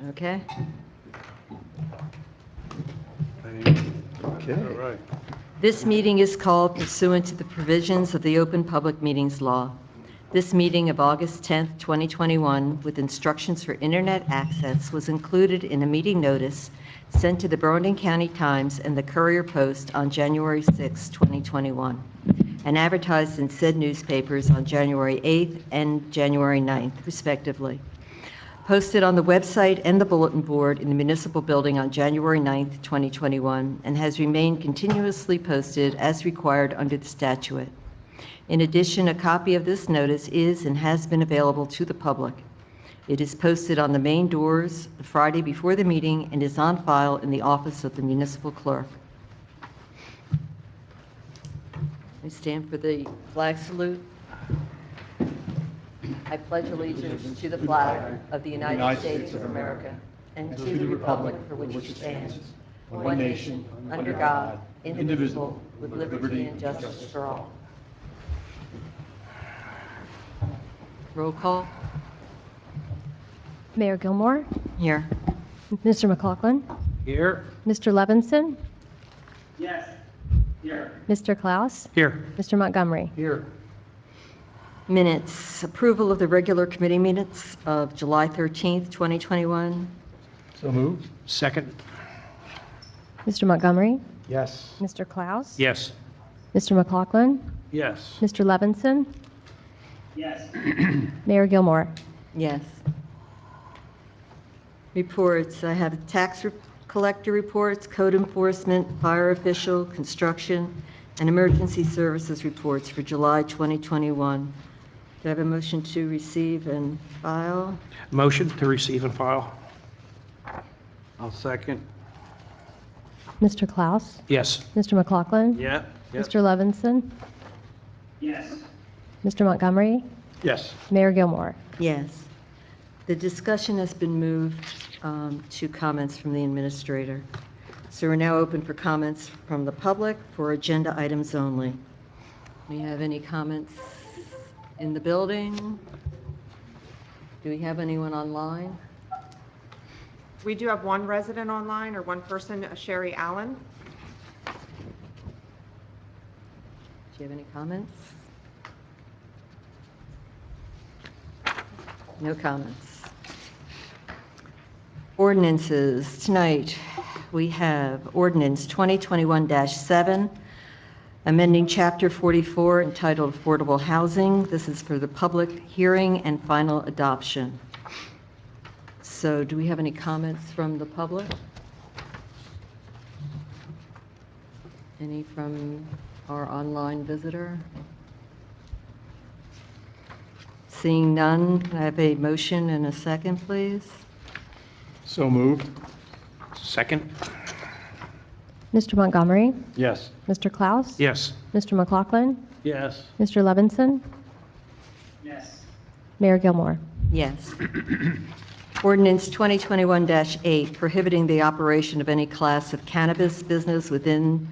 Okay. Okay. All right. This meeting is called pursuant to the provisions of the Open Public Meetings Law. This meeting of August 10th, 2021, with instructions for internet access, was included in a meeting notice sent to the Burlington County Times and the Courier Post on January 6, 2021, and advertised in said newspapers on January 8th and January 9th, respectively. Posted on the website and the bulletin board in the municipal building on January 9th, 2021, and has remained continuously posted as required under the statute. In addition, a copy of this notice is and has been available to the public. It is posted on the main doors the Friday before the meeting and is on file in the office of the municipal clerk. I stand for the flag salute. I pledge allegiance to the flag of the United States of America and to the republic for which it stands, one nation, under God, indivisible, with liberty and justice for all. Roll call. Mayor Gilmore, Here. Mr. McLaughlin, Here. Mr. Levinson, Yes. Here. Mr. Klaus, Here. Mr. Montgomery. Here. Minutes. Approval of the regular committee minutes of July 13th, 2021. So moved? Second. Mr. Montgomery, Yes. Mr. Klaus, Yes. Mr. McLaughlin, Yes. Mr. Levinson, Yes. Mayor Gilmore. Yes. Reports. I have tax collector reports, code enforcement, fire official, construction, and emergency services reports for July 2021. Do I have a motion to receive and file? Motion to receive and file. I'll second. Mr. Klaus, Yes. Mr. McLaughlin, Yeah. Mr. Levinson, Yes. Mr. Montgomery, Yes. Mayor Gilmore. Yes. The discussion has been moved to comments from the administrator. So we're now open for comments from the public for agenda items only. Do we have any comments in the building? Do we have anyone online? We do have one resident online, or one person, Sherry Allen. Do you have any comments? No comments. Ordinances. Tonight, we have ordinance 2021-7, amending Chapter 44 entitled Affordable Housing. This is for the public hearing and final adoption. So do we have any comments from the public? Any from our online visitor? Seeing none, can I have a motion and a second, please? So moved? Second. Mr. Montgomery, Yes. Mr. Klaus, Yes. Mr. McLaughlin, Yes. Mr. Levinson, Yes. Mayor Gilmore. Yes. Ordinance 2021-8, prohibiting the operation of any class of cannabis business within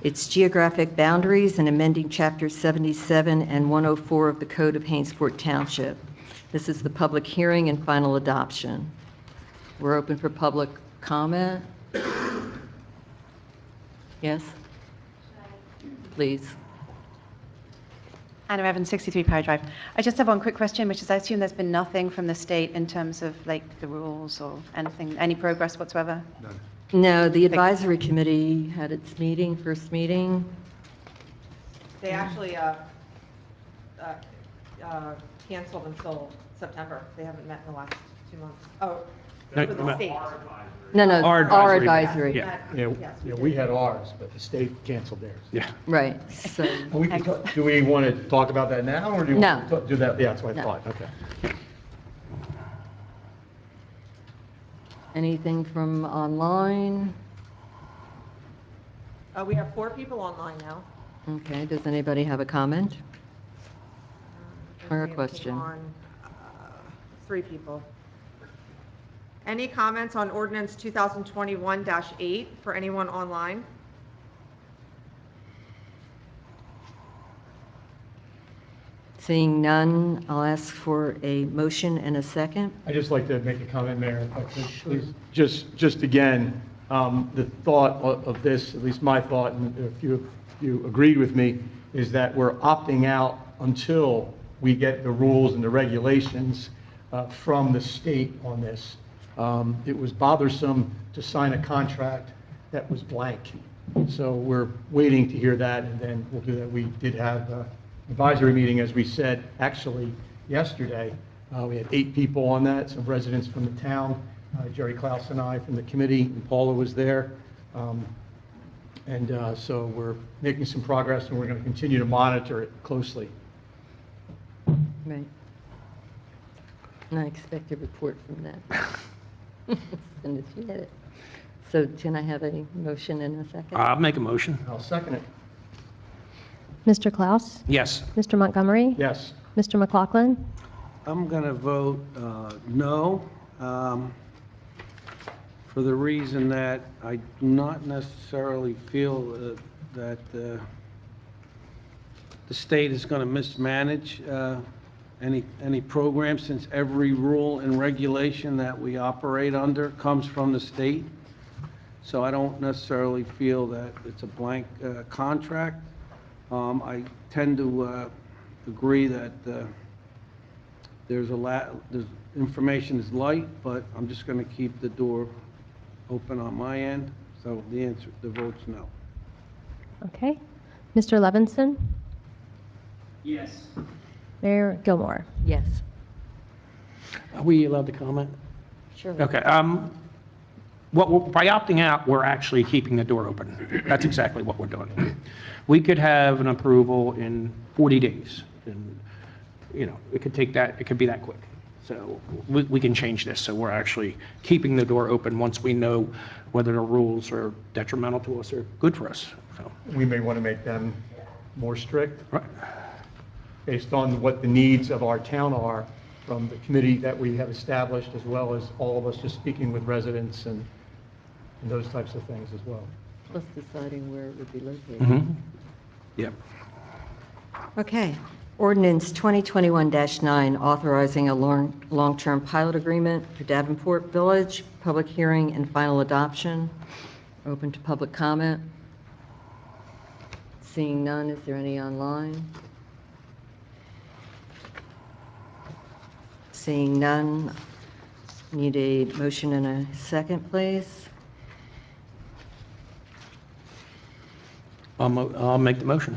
its geographic boundaries and amending Chapter 77 and 104 of the Code of Hainesport Township. This is the public hearing and final adoption. We're open for public comment. Yes? Please. Anna Evans, 63 Power Drive. I just have one quick question, which is I assume there's been nothing from the state in terms of like the rules or anything, any progress whatsoever? No, the advisory committee had its meeting, first meeting. They actually canceled until September. They haven't met in the last 2 months. Oh, No, for the no. state. No, Our our advisory. advisory. Yeah. Yes, Yeah, we had ours, but the state canceled theirs. Yeah. Right, so, Do we want to talk about that now, or do you No. want to do that? Yeah, that's what I No. thought, okay. anything from online? We have 4 people online now. Okay, does anybody have a comment? Or a We have question? on, 3 people. Any comments on ordinance 2021-8 for anyone online? Seeing none, I'll ask for a motion and a second. I'd just like to make a comment, Mayor, if I could, please. Just again, the thought of this, at least my thought, and if you agreed with me, is that we're opting out until we get the rules and the regulations from the state on this. It was bothersome to sign a contract that was blank. So we're waiting to hear that, and then we'll do that. We did have an advisory meeting, as we said, actually yesterday. We had 8 people on that, some residents from the town, Jerry Klaus and I from the committee, and Paula was there. So we're making some progress, and we're going to continue to monitor it closely. Right. And I expect a report from that. As soon as you get it. So can I have a motion and a second? I'll make a motion. I'll second it. Mr. Klaus? Yes. Mr. Montgomery? Yes. Mr. McLaughlin? I'm going to vote no, for the reason that I do not necessarily feel that the state is going to mismanage any program, since every rule and regulation that we operate under comes from the state. So I don't necessarily feel that it's a blank contract. I tend to agree that there's information is light, but I'm just going to keep the door open on my end. So the vote's no. Okay. Mr. Levinson? Yes. Mayor Gilmore? Yes. Are we allowed to comment? Sure. Okay. By opting out, we're actually keeping the door open. That's exactly what we're doing. We could have an approval in 40 days, and it could take that. It could be that quick. So we can change this. So we're actually keeping the door open once we know whether the rules are detrimental to us or good for us. So. We may want to make them more strict. Right. Based on what the needs of our town are, from the committee that we have established, as well as all of us just speaking with residents and those types of things as well. Plus deciding where it would be located. Mm-hmm. Yep. Okay. Ordinance 2021-9, authorizing a long-term pilot agreement for Davenport Village, public hearing and final adoption. Open to public comment. Seeing none, is there any online? Seeing none, need a motion and a second, please. I'll make the motion.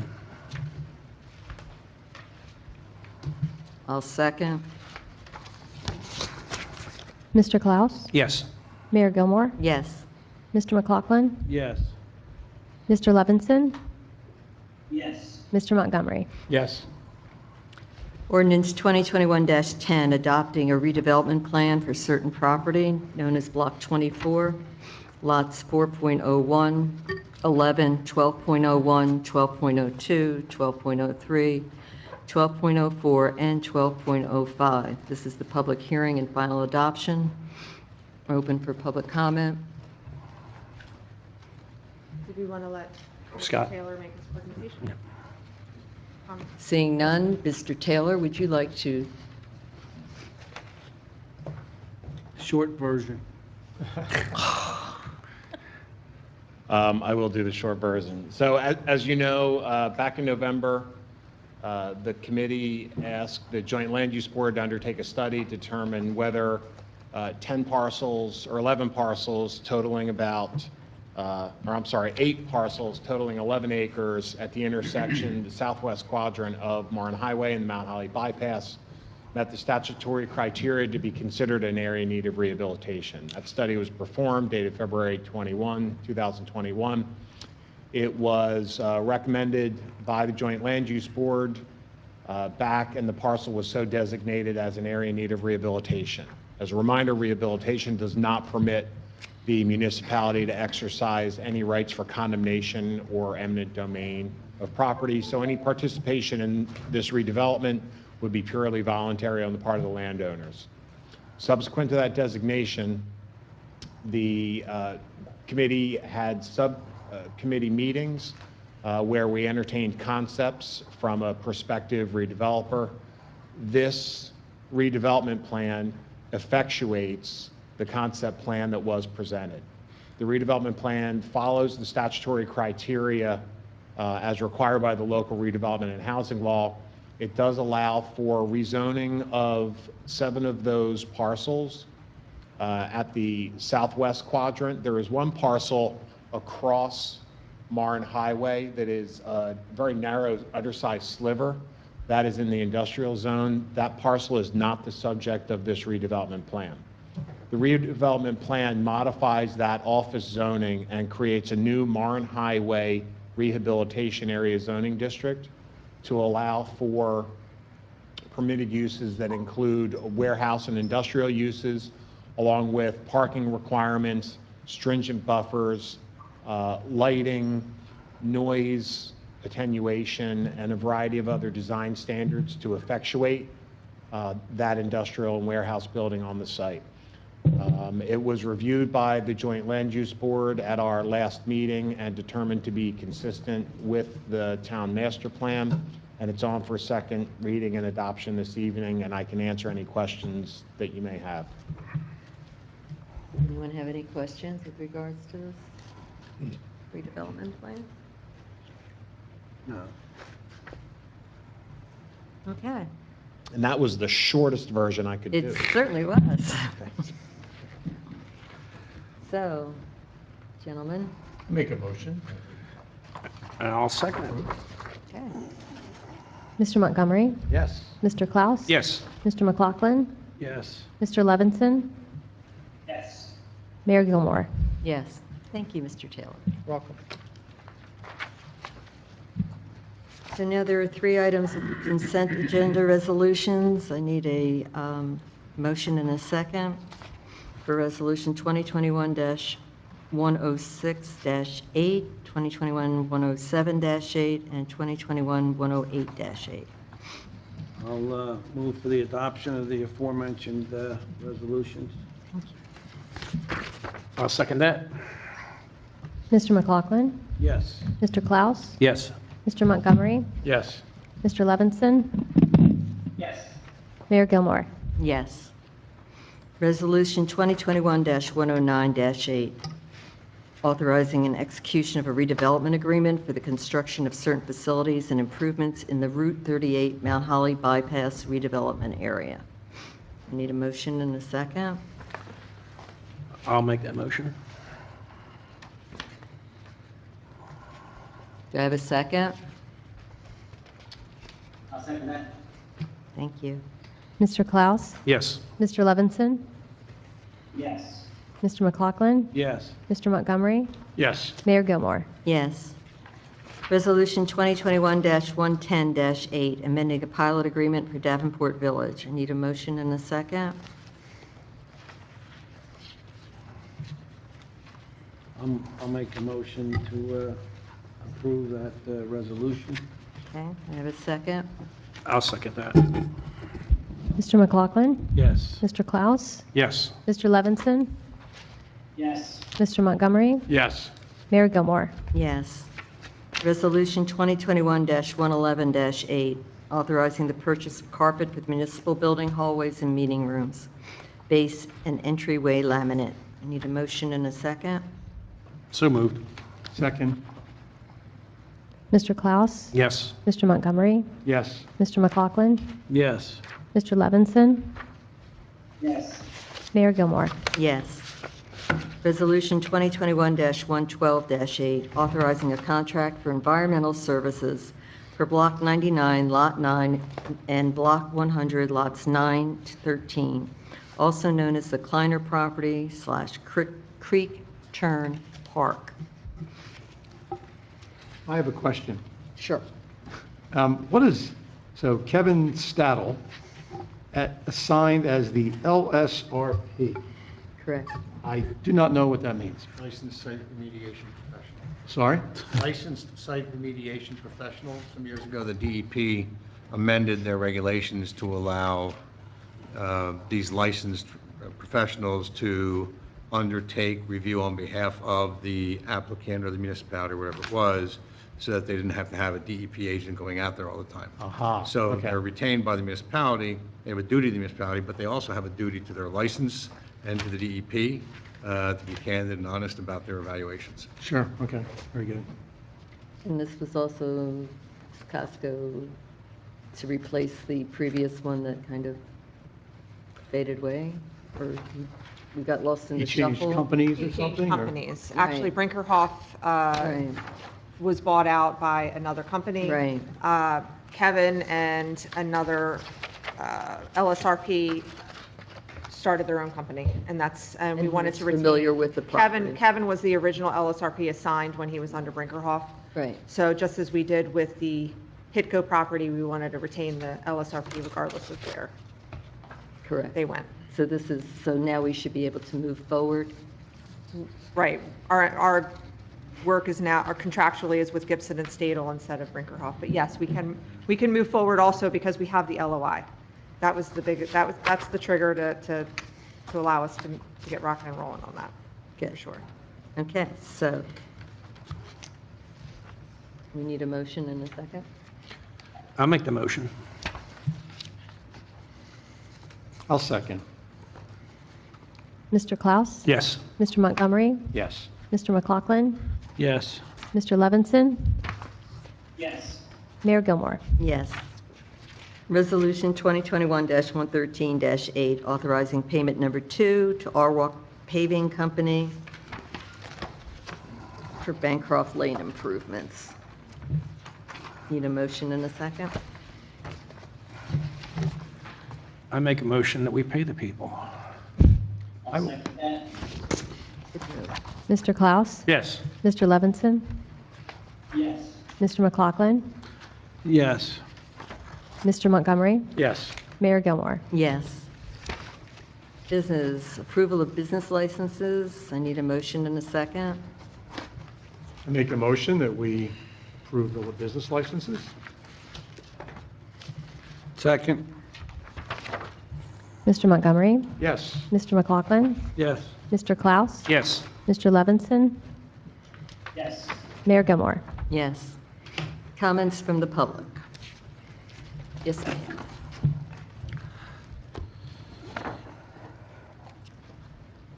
I'll second. Mr. Klaus? Yes. Mayor Gilmore? Yes. Mr. McLaughlin? Yes. Mr. Levinson? Yes. Mr. Montgomery? Yes. Ordinance 2021-10, adopting a redevelopment plan for certain property known as Block 24, lots 4.01, 11, 12.01, 12.02, 12.03, 12.04, and 12.05. This is the public hearing and final adoption. Open for public comment. Did we want to let Scott. Mr. Taylor make his presentation? Yeah. Seeing none, Mr. Taylor, would you like to? Short version. I will do the short version. So as you know, back in November, the committee asked the Joint Land Use Board to undertake a study to determine whether 10 parcels or 11 parcels totaling about, 8 parcels totaling 11 acres at the intersection, the southwest quadrant of Marne Highway and the Mount Holly Bypass, met the statutory criteria to be considered an area in need of rehabilitation. That study was performed, dated February 21, 2021. It was recommended by the Joint Land Use Board back, and the parcel was so designated as an area in need of rehabilitation. As a reminder, rehabilitation does not permit the municipality to exercise any rights for condemnation or eminent domain of property. So any participation in this redevelopment would be purely voluntary on the part of the landowners. Subsequent to that designation, the committee had subcommittee meetings where we entertained concepts from a prospective redeveloper. This redevelopment plan effectuates the concept plan that was presented. The redevelopment plan follows the statutory criteria as required by the local redevelopment and housing law. It does allow for rezoning of 7 of those parcels at the southwest quadrant. There is one parcel across Marne Highway that is a very narrow, undersized sliver. That is in the industrial zone. That parcel is not the subject of this redevelopment plan. The redevelopment plan modifies that office zoning and creates a new Marne Highway rehabilitation area zoning district to allow for permitted uses that include warehouse and industrial uses, along with parking requirements, stringent buffers, lighting, noise attenuation, and a variety of other design standards to effectuate that industrial and warehouse building on the site. It was reviewed by the Joint Land Use Board at our last meeting and determined to be consistent with the town master plan, and it's on for second reading and adoption this evening, and I can answer any questions that you may have. Anyone have any questions with regards to this redevelopment plan? No. Okay. And that was the shortest version I could do. It certainly was. So, gentlemen, Make a motion. And I'll second it. okay. Mr. Montgomery? Yes. Mr. Klaus? Yes. Mr. McLaughlin? Yes. Mr. Levinson? Yes. Mayor Gilmore? Yes. Thank you, Mr. Taylor. Welcome. So now there are 3 items of consent agenda resolutions. I need a motion and a second for Resolution 2021-106-8, 2021-107-8, and 2021-108-8. I'll move for the adoption of the aforementioned resolutions. I'll second that. Mr. McLaughlin? Yes. Mr. Klaus? Yes. Mr. Montgomery? Yes. Mr. Levinson? Yes. Mayor Gilmore? Yes. Resolution 2021-109-8, authorizing an execution of a redevelopment agreement for the construction of certain facilities and improvements in the Route 38 Mount Holly Bypass redevelopment area. I need a motion and a second. I'll make that motion. Do I have a second? I'll second that. Thank you. Mr. Klaus? Yes. Mr. Levinson? Yes. Mr. McLaughlin? Yes. Mr. Montgomery? Yes. Mayor Gilmore? Yes. Resolution 2021-110-8, amending a pilot agreement for Davenport Village. I need a motion and a second. I'll make a motion to approve that resolution. Okay, I have a second. I'll second that. Mr. McLaughlin? Yes. Mr. Klaus? Yes. Mr. Levinson? Yes. Mr. Montgomery? Yes. Mayor Gilmore? Yes. Resolution 2021-111-8, authorizing the purchase of carpet for municipal building hallways and meeting rooms, base and entryway laminate. I need a motion and a second. So moved. Second. Mr. Klaus? Yes. Mr. Montgomery? Yes. Mr. McLaughlin? Yes. Mr. Levinson? Yes. Mayor Gilmore? Yes. Resolution 2021-112-8, authorizing a contract for environmental services for Block 99, Lot 9, and Block 100, Lots 9 to 13, also known as the Kleiner Property / Creek Turn Park. I have a question. Sure. So Kevin Stadel, assigned as the LSRP. Correct. I do not know what that means. Licensed site remediation professional. Sorry? Licensed site remediation professional. Some years ago, the DEP amended their regulations to allow these licensed professionals to undertake review on behalf of the applicant or the municipality, or whatever it was, so that they didn't have to have a DEP agent going out there all the time. Aha, So okay. they're retained by the municipality, they have a duty to the municipality, but they also have a duty to their license and to the DEP to be candid and honest about their evaluations. Sure, okay, very good. And this was also Costco to replace the previous one that kind of faded away? Or we got lost in You the changed shuffle? companies You or changed something? or- companies. Actually, Right. Brinkerhoff Right, was bought out by another company. right. Kevin and another LSRP started their own company, and we And wanted he's to retain. familiar with the property. Kevin was the original LSRP assigned when he was under Brinkerhoff. Right, So just as we did with the Hitco property, we wanted to retain the LSRP regardless of where correct. they went. So now we should be able to move forward? Right. Our work is now, our contractually is with Gibson and Stadel instead of Brinkerhoff. But yes, we can move forward also because we have the LOI. That was that's the trigger to allow us to get rocking and rolling on that, Good. for sure. Okay, so we need a motion in a second? I'll make the motion. I'll second. Mr. Klaus? Yes. Mr. Montgomery? Yes. Mr. McLaughlin? Yes. Mr. Levinson? Yes. Mayor Gilmore? Yes. Resolution 2021-113-8, authorizing payment number 2 to R-Walk Paving Company for Bancroft Lane improvements. Need a motion in a second? I make a motion that we pay the people. I'll second that. Mr. Klaus? Yes. Mr. Levinson? Yes. Mr. McLaughlin? Yes. Mr. Montgomery? Yes. Mayor Gilmore? Yes. Business, approval of business licenses. I need a motion in a second. I make a motion that we approve the business licenses. Second? Mr. Montgomery? Yes. Mr. McLaughlin? Yes. Mr. Klaus? Yes. Mr. Levinson? Yes. Mayor Gilmore? Yes. Comments from the public? Yes, ma'am.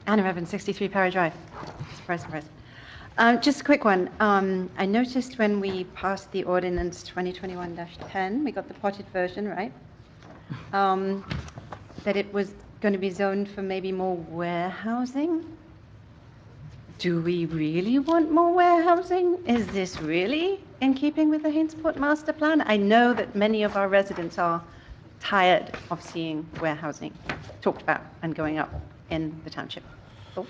Anna Evans, 63 Parry Drive. Surprise, surprise. Just a quick one. I noticed when we passed the ordinance 2021-10, we got the potted version, right? That it was going to be zoned for maybe more warehousing. Do we really want more warehousing? Is this really in keeping with the Hainesport Master Plan? I know that many of our residents are tired of seeing warehousing talked about and going up in the township. Thoughts?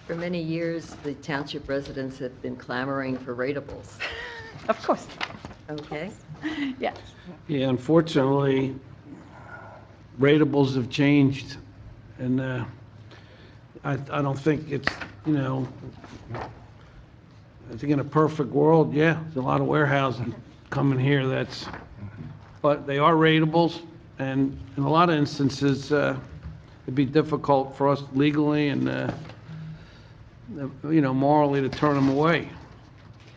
For many years, the township residents have been clamoring for ratables. Of course. Okay? Yes. Yeah, unfortunately, ratables have changed, and I don't think it's, I think in a perfect world, yeah, there's a lot of warehousing coming here but they are ratables, and in a lot of instances, it'd be difficult for us legally and, morally to turn them away.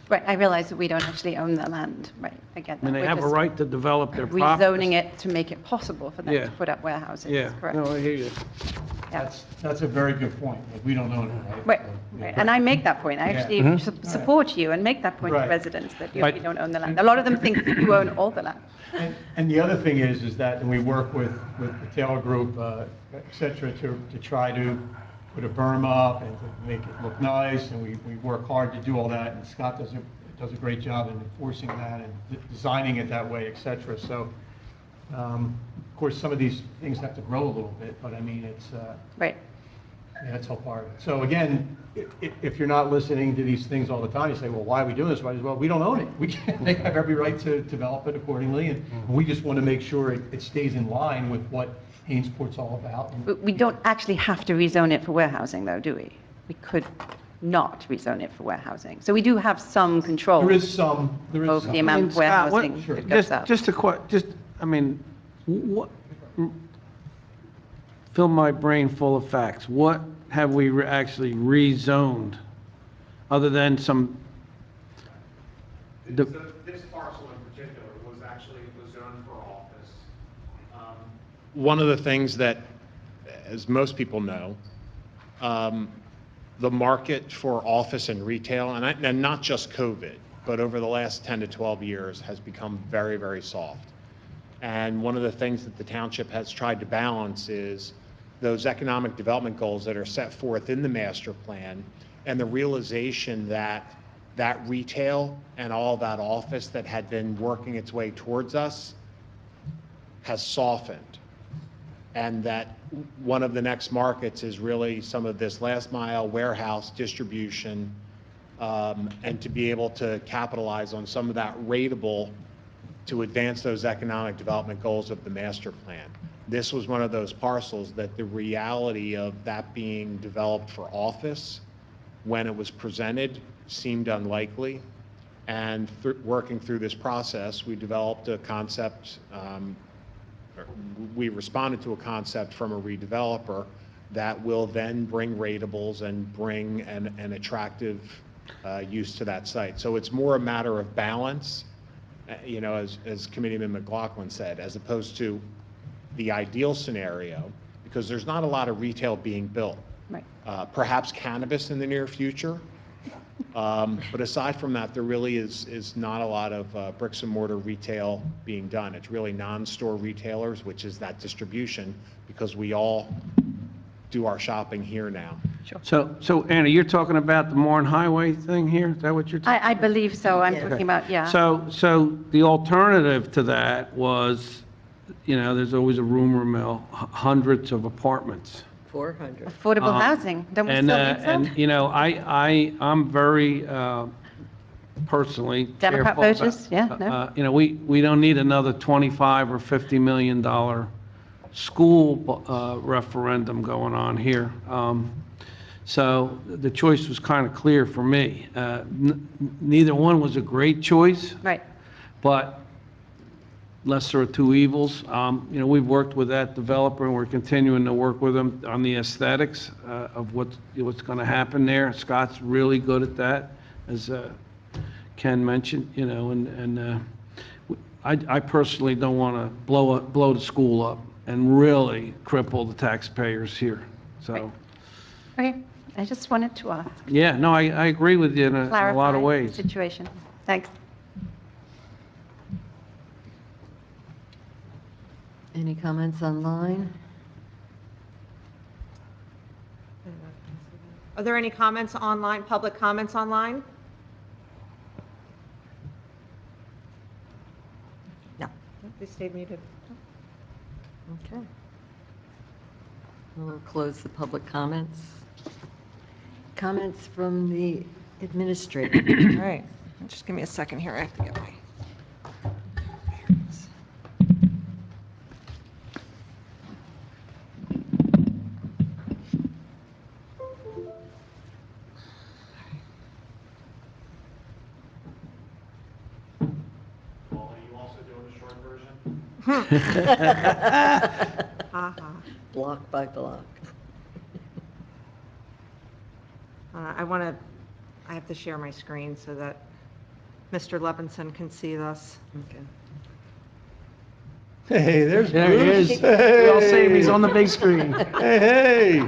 Right, I realize that we don't actually own the land, right, I get I that. mean, they We're have a just right to develop their property. rezoning it to make it possible for them Yeah. to put up warehouses, Yeah, correct? no, I hear you. Yeah. That's a very good point. Like, we don't own it, right? Right, So, right, and I make that point, I Yeah. actually Mhm. support you and make that point to Right. residents, that you Right. don't own the land. A lot of them think that you own all the land. And the other thing is that, and we work with the Taylor Group, et cetera, to try to put a berm up and to make it look nice, and we work hard to do all that, and Scott does a great job in enforcing that and designing it that way, et cetera. So, of course, some of these things have to grow a little bit, but I mean, it's, Right, yeah, that's all part of it. So again, if you're not listening to these things all the time, you say, well, why are we doing this? Well, we don't own it. They have every right to develop it accordingly, and we just want to make sure it stays in line with what Hainsport's all about. And- but we don't actually have to rezone it for warehousing, though, do we? We could not rezone it for warehousing. So we do have some control There is some. over the I amount mean, of Scott, what- warehousing that goes up. Fill my brain full of facts. What have we actually rezoned, other than some The- This parcel in particular was actually, was zoned for office. One of the things that, as most people know, the market for office and retail, and not just COVID, but over the last 10 to 12 years has become very, very soft. And one of the things that the township has tried to balance is those economic development goals that are set forth in the master plan and the realization that that retail and all that office that had been working its way towards us has softened. And that one of the next markets is really some of this last mile warehouse distribution, and to be able to capitalize on some of that rateable to advance those economic development goals of the master plan. This was one of those parcels that the reality of that being developed for office when it was presented seemed unlikely. And working through this process, we developed a concept, we responded to a concept from a redeveloper that will then bring ratables and bring an attractive use to that site. So it's more a matter of balance, as Committeeman McLaughlin said, as opposed to the ideal scenario, because there's not a lot of retail being built. Right. Perhaps cannabis in the near future. But aside from that, there really is not a lot of bricks and mortar retail being done. It's really non-store retailers, which is that distribution, because we all do our shopping here now. So Anna, you're talking about the Moran Highway thing here? Is that what you're talking? I believe so. I'm Yeah. talking about, yeah. So the alternative to that was, there's always a rumor mill, hundreds of apartments. 400. Affordable housing. Don't we And, still need some? I'm very, personally. Democrat careful voters? about- Yeah, no. We don't need another $25 or $50 million school referendum going on here. So the choice was kind of clear for me. Neither one was a great choice, Right. but lesser of two evils. We've worked with that developer, and we're continuing to work with them on the aesthetics of what's going to happen there. Scott's really good at that, as Ken mentioned, and I personally don't want to blow the school up and really cripple the taxpayers here. So, Okay. I just wanted to yeah, no, I agree with you in a lot clarify of the ways. situation. Thanks. Any comments online? Are there any comments online, public comments online? No. They stayed muted. Okay. We'll close the public comments. Comments from the administrator. All right. Just give me a second here. I have to get my. Paul, are you also doing the short version? Ha-ha. Block by block. I have to share my screen so that Mr. Levinson can see this. Okay. Hey, there's There he Bruce. is. We all see him, he's on the Hey. big screen. Hey.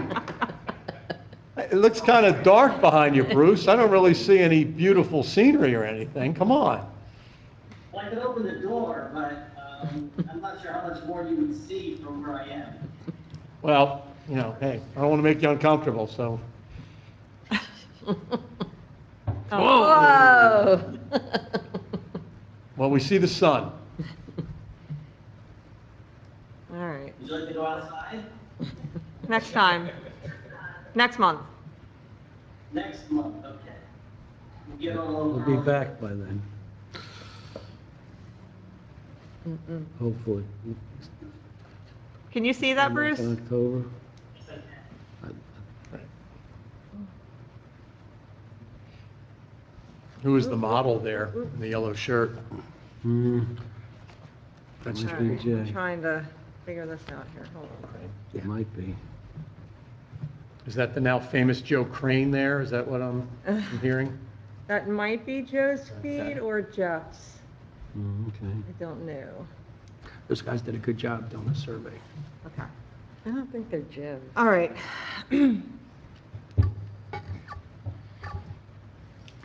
It looks kind of dark behind you, Bruce. I don't really see any beautiful scenery or anything. Come on. Well, I could open the door, but I'm not sure how much more you would see from where I am. Well, hey, I don't want to make you uncomfortable, so. Whoa! Well, we see the sun. All right. Would you like to go outside? Next time. Next month. Next month, okay. We'll get a little We'll be early. back by then, hopefully. Can you see that, Bruce? In October. Who is the model there in the yellow shirt? That's All right, I'm trying to figure this out here. Hold on. It might be. Is that the now famous Joe Crane there? Is that what I'm hearing? That might be Joe's feed or Jeff's. Okay. I don't know. Those guys did a good job doing the survey. Okay. I don't think they're Joe's. All right.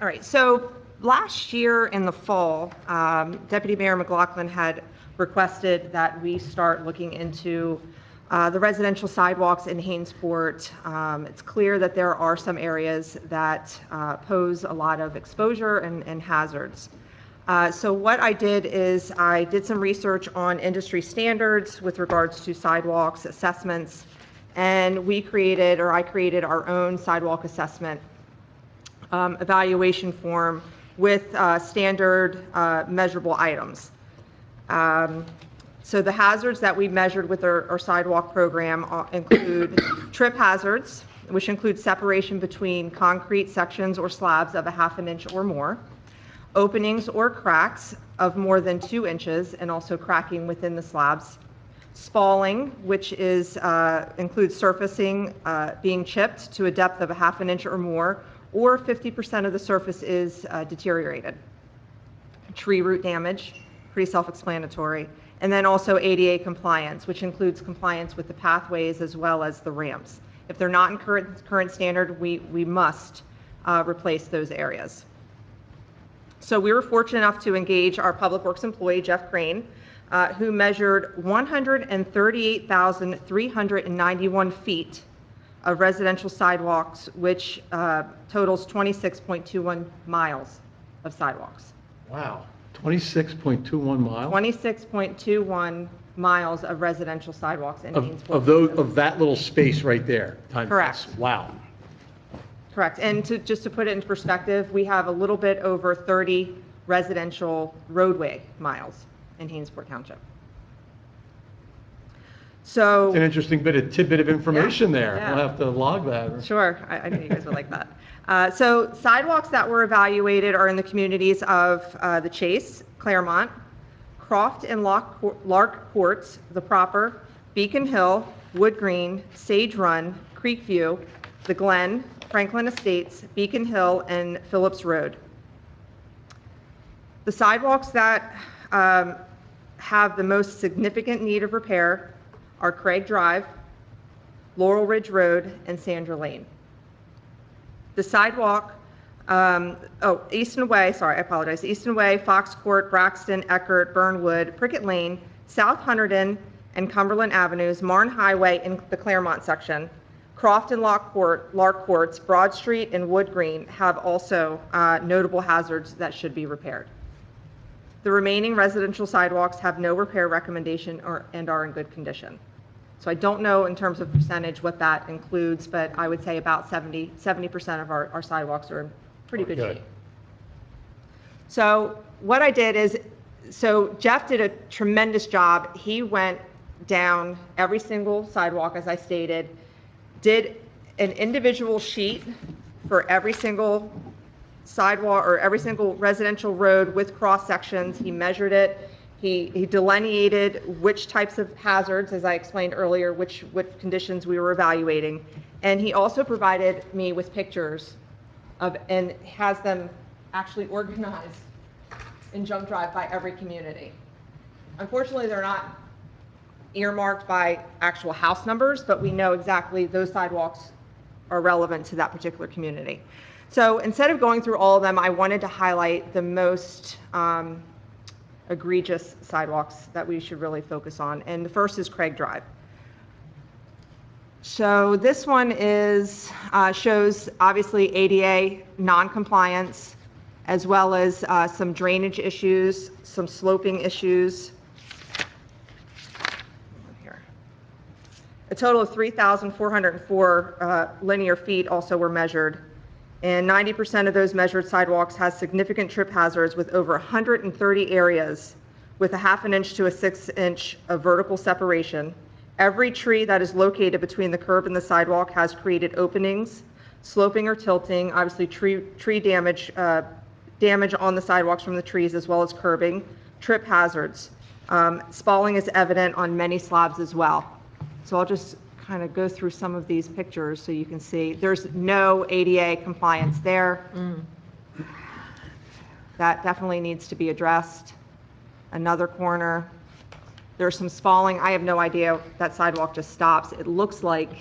All right, so last year in the fall, Deputy Mayor McLaughlin had requested that we start looking into the residential sidewalks in Hainesport. It's clear that there are some areas that pose a lot of exposure and hazards. So what I did is I did some research on industry standards with regards to sidewalks assessments, and I created our own sidewalk assessment evaluation form with standard measurable items. So the hazards that we measured with our sidewalk program include trip hazards, which include separation between concrete sections or slabs of a half an inch or more, openings or cracks of more than 2 inches and also cracking within the slabs, spalling, which includes surfacing being chipped to a depth of a half an inch or more, or 50% of the surface is deteriorated. Tree root damage, pretty self-explanatory. And then also ADA compliance, which includes compliance with the pathways as well as the ramps. If they're not in current standard, we must replace those areas. So we were fortunate enough to engage our Public Works employee, Jeff Crane, who measured 138,391 feet of residential sidewalks, which totals 26.21 miles of sidewalks. Wow, 26.21 miles? 26.21 miles of residential sidewalks in Hainesport. Of that little space right there? Correct. Wow. Correct. And just to put it into perspective, we have a little bit over 30 residential roadway miles in Hainesport Township. So It's an interesting tidbit of information there. yeah. We'll have to log that. Sure, I knew you guys would like that. So sidewalks that were evaluated are in the communities of the Chase, Claremont, Croft and Lark Courts, the Proper, Beacon Hill, Wood Green, Sage Run, Creekview, the Glen, Franklin Estates, Beacon Hill, and Phillips Road. The sidewalks that have the most significant need of repair are Craig Drive, Laurel Ridge Road, and Sandra Lane. The sidewalk, Easton Way, Easton Way, Fox Court, Braxton, Eckert, Burnwood, Prickett Lane, South Hunterdon, and Cumberland Avenues, Marne Highway in the Claremont section, Croft and Lark Courts, Broad Street, and Wood Green have also notable hazards that should be repaired. The remaining residential sidewalks have no repair recommendation and are in good condition. So I don't know in terms of percentage what that includes, but I would say about 70% of our sidewalks are in pretty good shape. So what I did is, so Jeff did a tremendous job. He went down every single sidewalk, as I stated, did an individual sheet for every single sidewalk or every single residential road with cross sections. He measured it. He delineated which types of hazards, as I explained earlier, which conditions we were evaluating. And he also provided me with pictures and has them actually organized in jump drive by every community. Unfortunately, they're not earmarked by actual house numbers, but we know exactly those sidewalks are relevant to that particular community. So instead of going through all of them, I wanted to highlight the most egregious sidewalks that we should really focus on. And the first is Craig Drive. So this one shows obviously ADA non-compliance, as well as some drainage issues, some sloping issues. Here. A total of 3,404 linear feet also were measured. And 90% of those measured sidewalks has significant trip hazards with over 130 areas with a half an inch to a 6 inch of vertical separation. Every tree that is located between the curb and the sidewalk has created openings, sloping or tilting, obviously tree damage on the sidewalks from the trees as well as curbing, trip hazards. Spalling is evident on many slabs as well. So I'll just kind of go through some of these pictures so you can see. There's no ADA compliance there. That definitely needs to be addressed. Another corner, there's some spalling. I have no idea, that sidewalk just stops. It looks like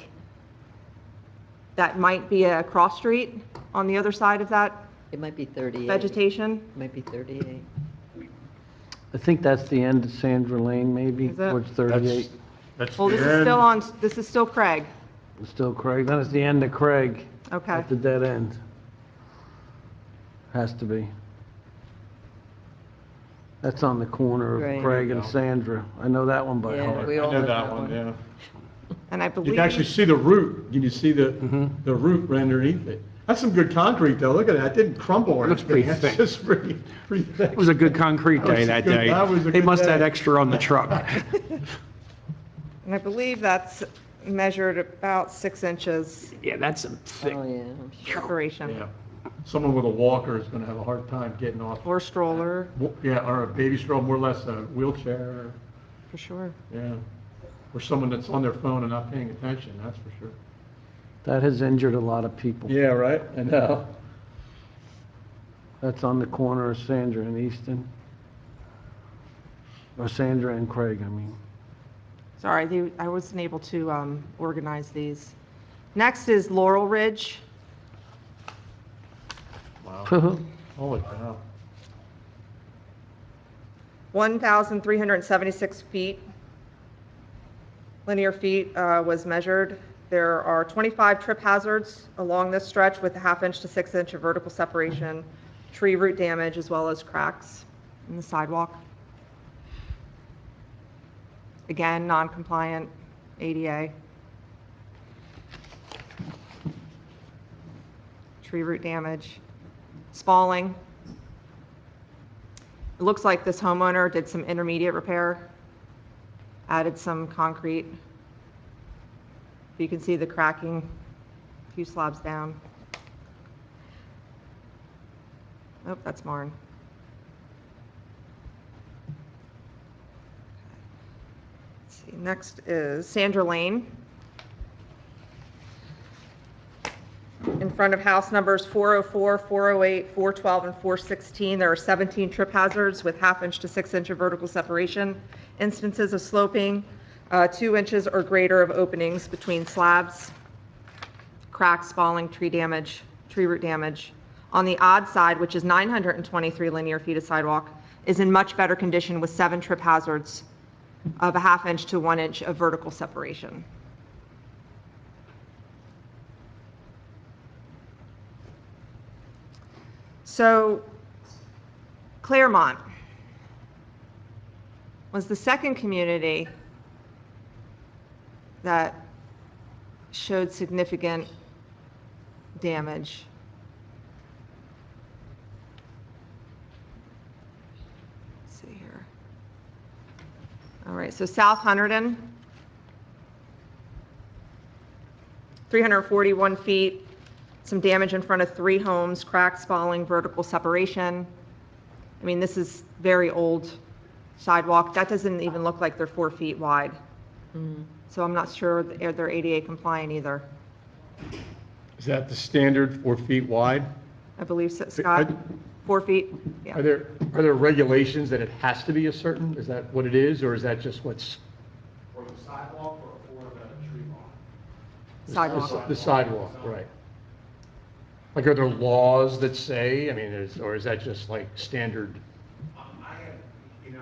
that might be a cross street on the other side of that It might be 38. vegetation. It might be 38. I think that's the end of Sandra Lane, maybe, Is it? towards 38. That's Well, the this is end. still on, this is still Craig. Still Craig, then it's the end of Craig. Okay. At the dead end. Has to be. That's on the corner Right. of Craig and Sandra. I know that one by Yeah, heart. we I all know know that one, yeah. And I You believe. can actually see the root. You can see the root right underneath it. That's some good concrete, though. Look at that. It didn't crumble or Looks anything. pretty That's thick. just pretty thick. It was a good concrete That was day a that good- day. that was a They good must have had day. extra on the truck. And I believe that's measured about 6 inches Yeah, that's a thick. Oh, yeah. I'm sure. separation. Yeah. Someone with a walker is going to have a hard time getting off. Or stroller, Yeah, or a baby stroller, more or less a wheelchair, for sure. yeah. Or someone that's on their phone and not paying attention, that's for sure. That has injured a lot of people. Yeah, right, I know. That's on the corner of Sandra and Easton. Or Sandra and Craig, I mean. Sorry, I wasn't able to organize these. Next is Laurel Ridge. Wow, holy cow. 1,376 feet, linear feet was measured. There are 25 trip hazards along this stretch with a 1/2 inch to 6 inch of vertical separation, tree root damage, as well as cracks in the sidewalk. Again, non-compliant ADA. Tree root damage, spalling. It looks like this homeowner did some intermediate repair, added some concrete. You can see the cracking a few slabs down. Oh, that's Marn. Let's see, next is Sandra Lane. In front of house numbers 404, 408, 412, and 416, there are 17 trip hazards with 1/2 inch to 6 inch of vertical separation, instances of sloping, 2 inches or greater of openings between slabs, cracks, spalling, tree damage, tree root damage. On the odd side, which is 923 linear feet of sidewalk, is in much better condition with 7 trip hazards of a 1/2 inch to 1 inch of vertical separation. So Claremont was the second community that showed significant damage. Let's see here. All right, so South Hunterdon, 341 feet, some damage in front of 3 homes, cracks, spalling, vertical separation. I mean, this is very old sidewalk. That doesn't even look like they're 4 feet wide. So I'm not sure they're ADA compliant either. Is that the standard 4 feet wide? I believe, so, Scott, 4 feet? Are Yeah. there regulations that it has to be a certain, is that what it is, or is that just what's? For the sidewalk or for the tree line? Sidewalk. The sidewalk, right. Like, are there laws that say, I mean, or is that just like standard? I have,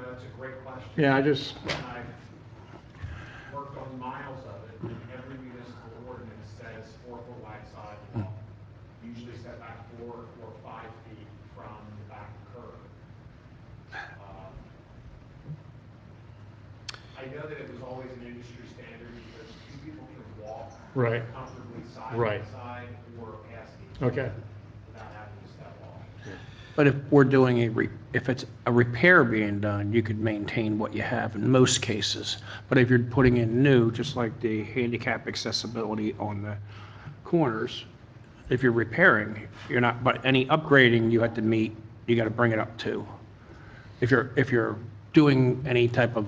that's a great question. Yeah, I just, And I've worked on miles of it, and every municipal ordinance says 4-foot wide sidewalk, usually set back 4 or 5 feet from the back curb. I know that it was always an industry standard because 2 people can walk Right. comfortably side Right. by side or past each other okay. without having to step off. But if we're doing if it's a repair being done, you could maintain what you have in most cases. But if you're putting in new, just like the handicap accessibility on the corners, if you're repairing, you're not, but any upgrading you have to meet, you got to bring it up to. If you're doing any type of,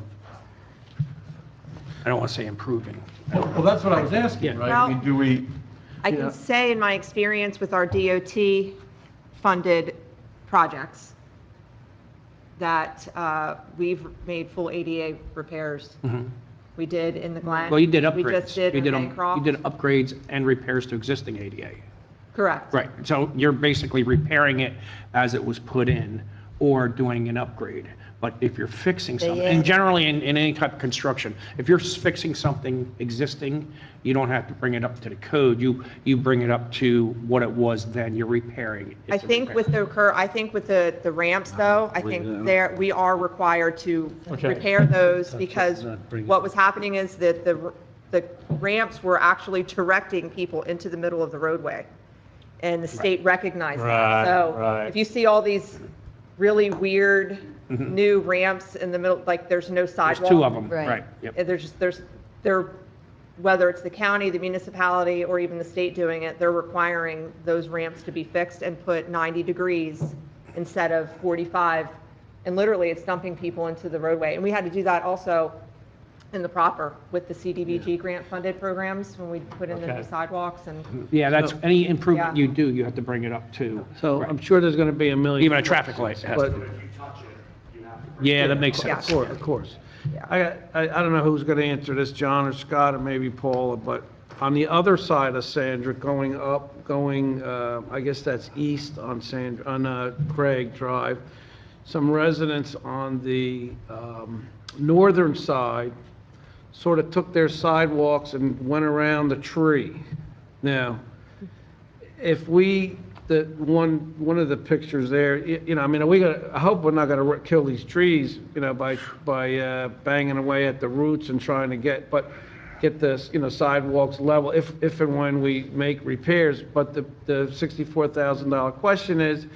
I don't want to say improving. Well, that's what I was asking, right? I mean, do we, I Yeah. can say in my experience with our DOT funded projects, that we've made full ADA repairs. We did in the Glen. Well, you did upgrades. We just did You in did Bancroft. You did upgrades and repairs to existing ADA. Correct. Right, so you're basically repairing it as it was put in, or doing an upgrade. But if you're fixing something, and generally in any type of construction, if you're fixing something existing, you don't have to bring it up to the code, you bring it up to what it was then, you're repairing it. I think with the ramps though, I think we are required to Okay. repair those because what was happening is that the ramps were actually directing people into the middle of the roadway. And the state recognized Right, that. So right. if you see all these really weird new ramps in the middle, like there's no There's sidewalk. two of them, Right. right, yep. They're, whether it's the county, the municipality, or even the state doing it, they're requiring those ramps to be fixed and put 90 degrees instead of 45. And literally, it's dumping people into the roadway. And we had to do that also in the proper with the CDBG grant-funded programs when we put in the new Okay. sidewalks and. Yeah, that's, any improvement Yeah. you do, you have to bring it up to. So right. I'm sure there's going to be a million. Even a traffic light has But- to. Yeah, that makes sense. Of course. I don't know who's going to answer this, John or Scott or maybe Paula, but on the other side of Sandra, going up, I guess that's east on Craig Drive, some residents on the northern side sort of took their sidewalks and went around the tree. Now, if one of the pictures there, I mean, I hope we're not gonna kill these trees, by banging away at the roots and trying to get the, sidewalks level, if and when we make repairs. But the $64,000 question is,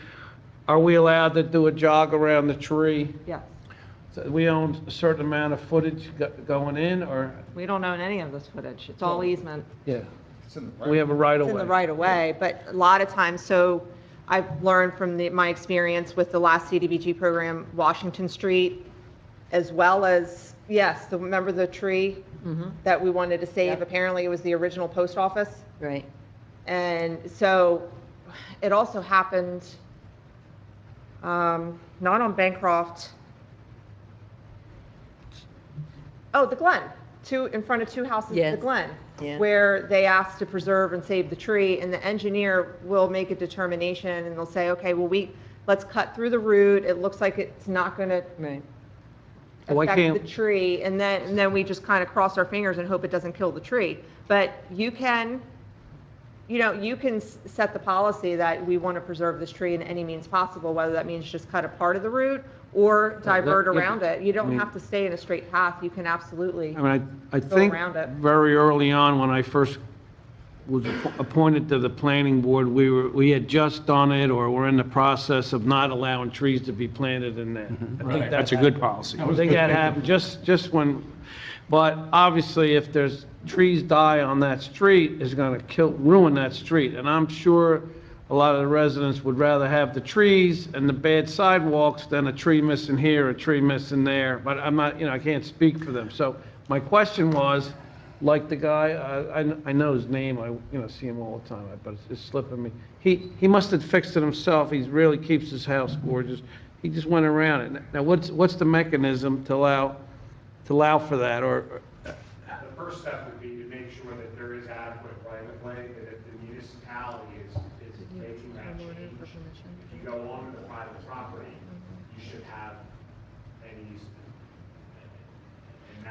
are we allowed to do a jog around the tree? Yes. So we own a certain amount of footage going in, or? We don't own any of this footage. It's all easement. Yeah. We have a right of It's way. in the right of way, but a lot of times, so I've learned from my experience with the last CDBG program, Washington Street, as well as, yes, remember the tree that we wanted to save? Yep. Apparently, it was the original post office. Right. And so it also happened, not on Bancroft. Oh, the Glen, in front of two houses, Yes. the Glen, Yeah. where they asked to preserve and save the tree, and the engineer will make a determination, and they'll say, okay, well, let's cut through the root, it looks like it's not gonna Right. Why affect can't- the tree, and then we just kind of cross our fingers and hope it doesn't kill the tree. But you can set the policy that we want to preserve this tree in any means possible, whether that means just cut a part of the root or divert around it. You don't have to stay in a straight path, you can absolutely. I mean, I think around it. very early on, when I first was appointed to the planning board, we had just done it, or we're in the process of not allowing trees to be planted in there. I think That's a good policy. I think that happened just when, but obviously, if there's trees die on that street, it's gonna ruin that street. And I'm sure a lot of the residents would rather have the trees and the bad sidewalks than a tree missing here, a tree missing there. But I'm not, I can't speak for them. So my question was, like the guy, I know his name, I see him all the time, but it's slipping me. He must have fixed it himself. He really keeps his house gorgeous. He just went around it. Now, what's the mechanism to allow for that, or? The first step would be to make sure that there is adequate right-of-way, that if the municipality is making that change, if you go onto the private property, you should have an easement. And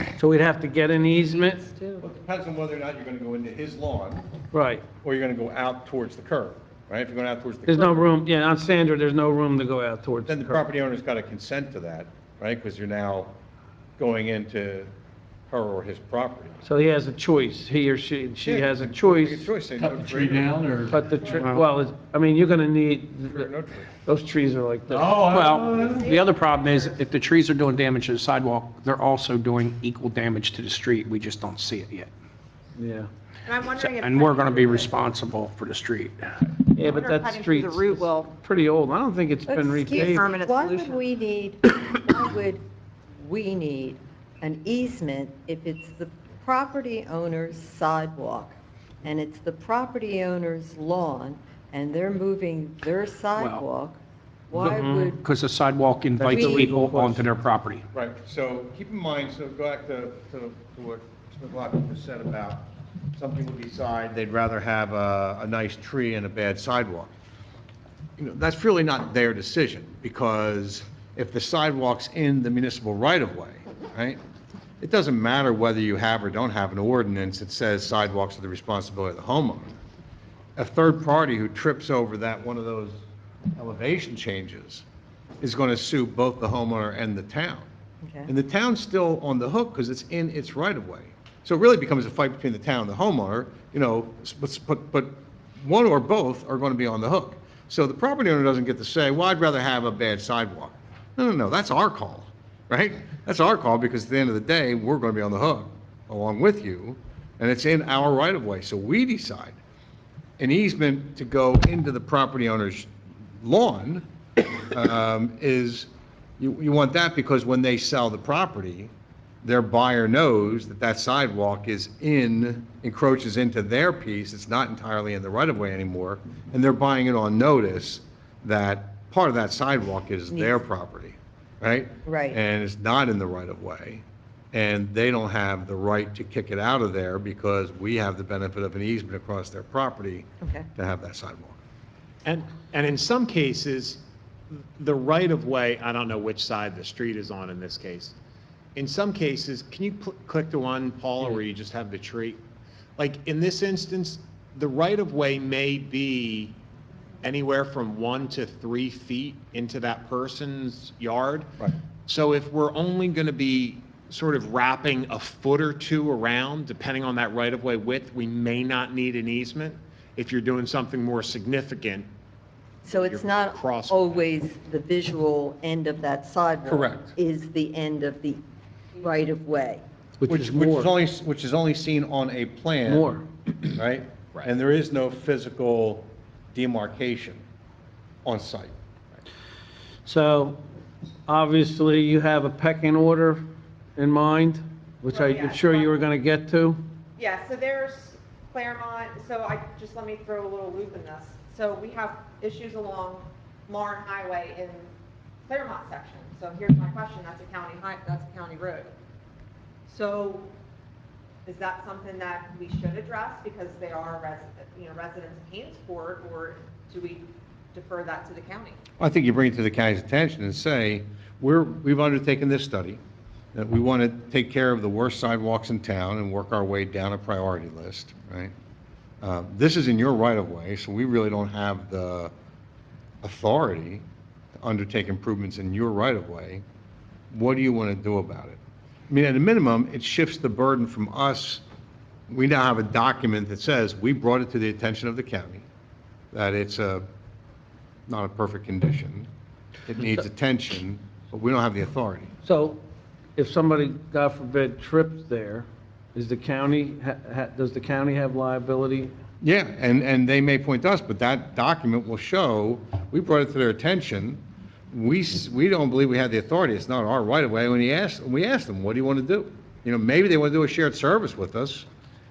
that's, So we'd have to get an easement? Well, it depends on whether or not you're going to go into his lawn, Right. or you're going to go out towards the curb, right? If you're going out towards the There's no curb, room, yeah, on Sandra, there's no room to go out towards the then the curb. property owner's got to consent to that, right? Because you're now going into her or his property. So he has a choice, he or she Yeah, has a Make a choice. choice, say Cut no the tree tree. down, or? But you're gonna need, Tree or no tree. those trees are like this. Well, the other problem is, if the trees are doing damage to the sidewalk, they're also doing equal damage to the street, we just don't see it yet. Yeah. And I'm wondering if. And we're gonna be resresponsible for the street. Yeah, but wonder if that cutting through street's the root will- pretty old, I don't think it's been Excuse repaved. Permanent Why would solution. we need an easement if it's the property owner's sidewalk and it's the property owner's lawn and they're moving their sidewalk? Why would, Because the sidewalk invites We- people onto their property. Right, so keep in mind, so go back to what Mr. McLaughlin just said about some people decide they'd rather have a nice tree and a bad sidewalk. You know, that's really not their decision, because if the sidewalk's in the municipal right-of-way, right, it doesn't matter whether you have or don't have an ordinance that says sidewalks are the responsibility of the homeowner. A third party who trips over that, one of those elevation changes, is going to sue both the homeowner and the town. okay. And the town's still on the hook because it's in its right-of-way. So it really becomes a fight between the town and the homeowner, you know, but one or both are going to be on the hook. So the property owner doesn't get to say, well, I'd rather have a bad sidewalk. No, that's our call, right? That's our call, because at the end of the day, we're going to be on the hook along with you, and it's in our right-of-way. So we decide. An easement to go into the property owner's lawn is, you want that because when they sell the property, their buyer knows that that sidewalk encroaches into their piece, it's not entirely in the right-of-way anymore, and they're buying it on notice that part of that sidewalk is their property, right? Right. And it's not in the right-of-way, and they don't have the right to kick it out of there because we have the benefit of an easement across their property Okay. to have that sidewalk. And in some cases, the right-of-way, I don't know which side the street is on in this case. In some cases, can you click the one, Paula, where you just have the tree? Like, in this instance, the right-of-way may be anywhere from 1 to 3 feet into that person's yard. Right. So if we're only going to be sort of wrapping a foot or two around, depending on that right-of-way width, we may not need an easement. If you're doing something more significant, So it's You're not cross- always the visual end of that sidewalk. Correct. Is the end of the right-of-way. Which is Which more. is only seen on a plan. More. Right? Right. And there is no physical demarcation on site. So, obviously, you have a pecking order in mind, which Oh, I'm yeah. sure you were going to get to. Yeah, so there's Claremont, just let me throw a little loop in this. So we have issues along Lauren Highway in Claremont section. So here's my question, that's a county road. So is that something that we should address because they are residents of Hainsport, or do we defer that to the county? I think you bring it to the county's attention and say, we've undertaken this study, that we want to take care of the worst sidewalks in town and work our way down a priority list, right? This is in your right-of-way, so we really don't have the authority to undertake improvements in your right-of-way. What do you want to do about it? I mean, at a minimum, it shifts the burden from us. We now have a document that says, we brought it to the attention of the county, that it's not a perfect condition. It needs attention, but we don't have the authority. So, if somebody, God forbid, trips there, is the county, does the county have liability? Yeah, and they may point to us, but that document will show, we brought it to their attention, we don't believe we have the authority, it's not our right of way. When we asked them, what do you want to do? You know, maybe they want to do a shared service with us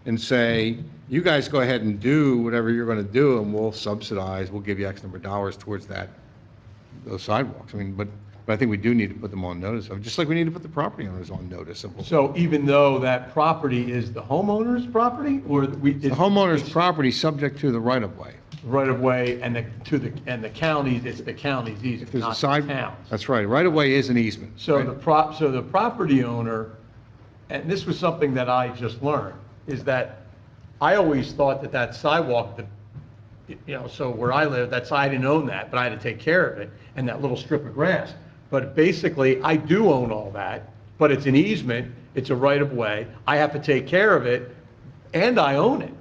and say, you guys go ahead and do whatever you're going to do, and we'll subsidize, we'll give you X number of dollars towards those sidewalks. I mean, but I think we do need to put them on notice of, just like we need to put the property owners on notice of. So even though that property is the homeowner's property, or The homeowner's property subject to the right-of-way. right-of-way, and the counties, it's the county's If easement, there's a not the side, town's. that's right, right-of-way is an easement. So right? the property owner, and this was something that I just learned, is that I always thought that sidewalk, so where I live, I didn't own that, but I had to take care of it, and that little strip of grass. But basically, I do own all that, but it's an easement, it's a right-of-way, I have to take care of it, and I own it.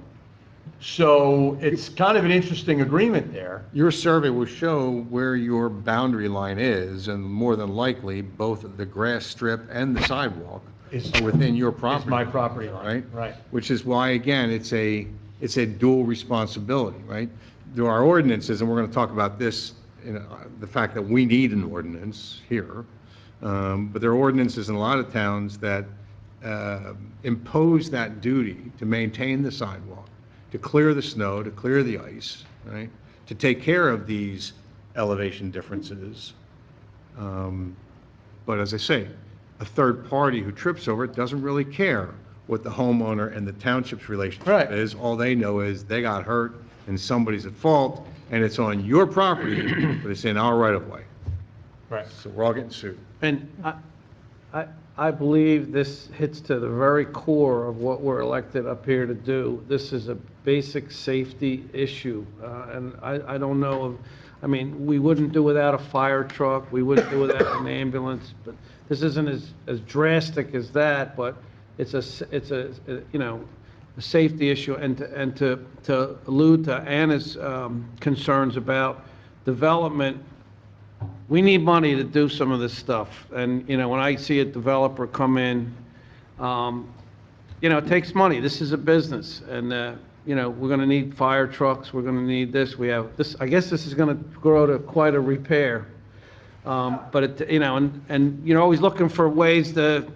So it's kind of an interesting agreement there. Your survey will show where your boundary line is, and more than likely, both the grass strip and the sidewalk are within your property. It's my property line. Right? Right. Which is why, again, it's a dual responsibility, right? There are ordinances, and we're going to talk about this, the fact that we need an ordinance here, but there are ordinances in a lot of towns that impose that duty to maintain the sidewalk, to clear the snow, to clear the ice, right? To take care of these elevation differences. But as I say, a third party who trips over it doesn't really care what the homeowner and the township's relationship Right. is. All they know is they got hurt and somebody's at fault, and it's on your property, but it's in our right-of-way. Right. So we're all getting sued. And I believe this hits to the very core of what we're elected up here to do. This is a basic safety issue, and I don't know of, I mean, we wouldn't do without a fire truck, we wouldn't do without an ambulance, but this isn't as drastic as that, but it's a you know, a safety issue, and to allude to Anna's concerns about development, we need money to do some of this stuff. And, you know, when I see a developer come in, you know, it takes money. This is a business. And, you know, we're going to need fire trucks. We're going to need this. We have this. I guess this is going to grow to quite a repair. But, it, you know, and you're always looking for ways to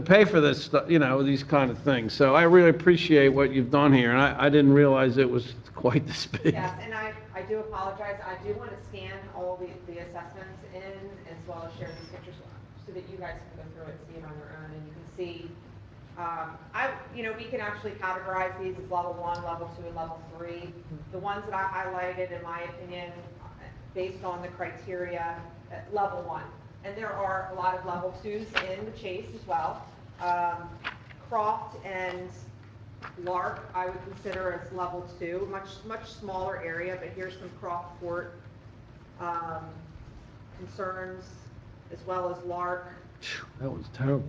pay for this stuff, you know, these kind of things. So I really appreciate what you've done here. And I didn't realize it was quite this big. Yes, and I do apologize. I do want to scan all the assessments in as well as share these pictures so that you guys can go through it and see them on your own, and you can see, you know, we can actually categorize these as level 1, level 2, and level 3. The ones that I highlighted, in my opinion, based on the criteria, level 1. And there are a lot of level 2s in the Chase as well. Croft and Lark, I would consider as level 2, much smaller area, but here's some Croft-Port concerns, as well as Lark. That was terrible.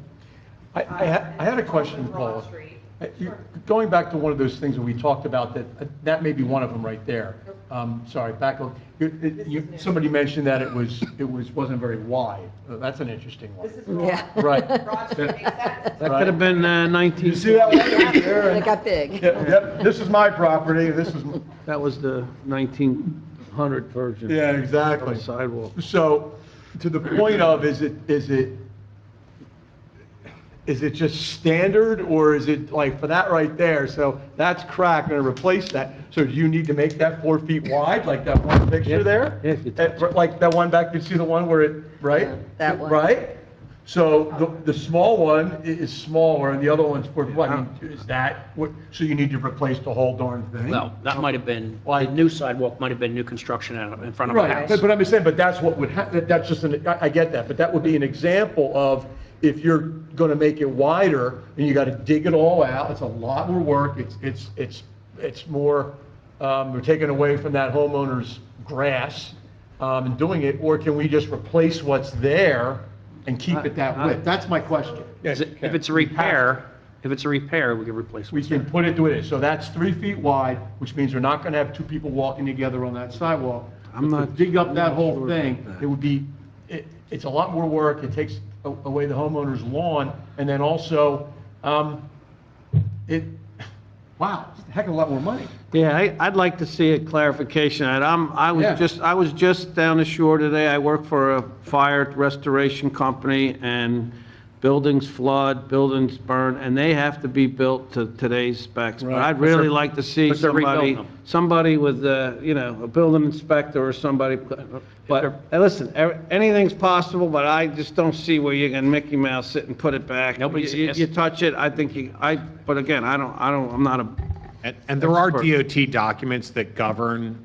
I had a question, Broad Paula. Street. Going back to one of those things that we talked about, that may be one of them right there. Sorry, back on, somebody mentioned that it wasn't very wide. That's an interesting one. This is Broad. Yeah. Right. Broad Street makes sense. That could have been 19. You see that one right there? It got big. Yep, this is my property, this is, That was the 1900 version. yeah, exactly. Of the sidewalk. So, to the point of, is it just standard, or is it like for that right there? So that's cracked, I'm gonna replace that. So do you need to make that 4 feet wide, like that one picture Yeah. there? Yeah, if you touch it. Like that one back, you see the one where it, right? Yeah, that one. Right? So the small one is smaller, and the other one's 4 feet wide. I mean, is that what, so you need to replace the whole darn thing? Well, that might have been, Why? the new sidewalk might have been new construction out in front of a Right, house. but I'm just saying, but that's what would happen, that's just I get that, but that would be an example of, if you're gonna make it wider, and you gotta dig it all out, it's a lot more work, it's more, we're taking away from that homeowner's grass, and doing it, or can we just replace what's there and keep it that width? That's my question. If it's a repair, we can replace We what's can there. put it to it, so that's 3 feet wide, which means we're not gonna have 2 people walking together on that sidewalk. I'm To not- dig up that whole sure thing, about that. it would be, it's a lot more work, it takes away the homeowner's lawn, and then also, wow, it's a heck of a lot more money. Yeah, I'd like to see a clarification. And I was just down the shore today. I work for a fire restoration company, and buildings flood, buildings burn, and they have to be built to today's specs. But Right. I'd really like to see but they're rebuilding them. somebody with, you know, a building inspector or somebody. But, listen, anything's possible, but I just don't see where you can Mickey Mouse it and put it back. Nobody's- You touch it, I think but again, I'm not a, And there are Expert. DOT documents that govern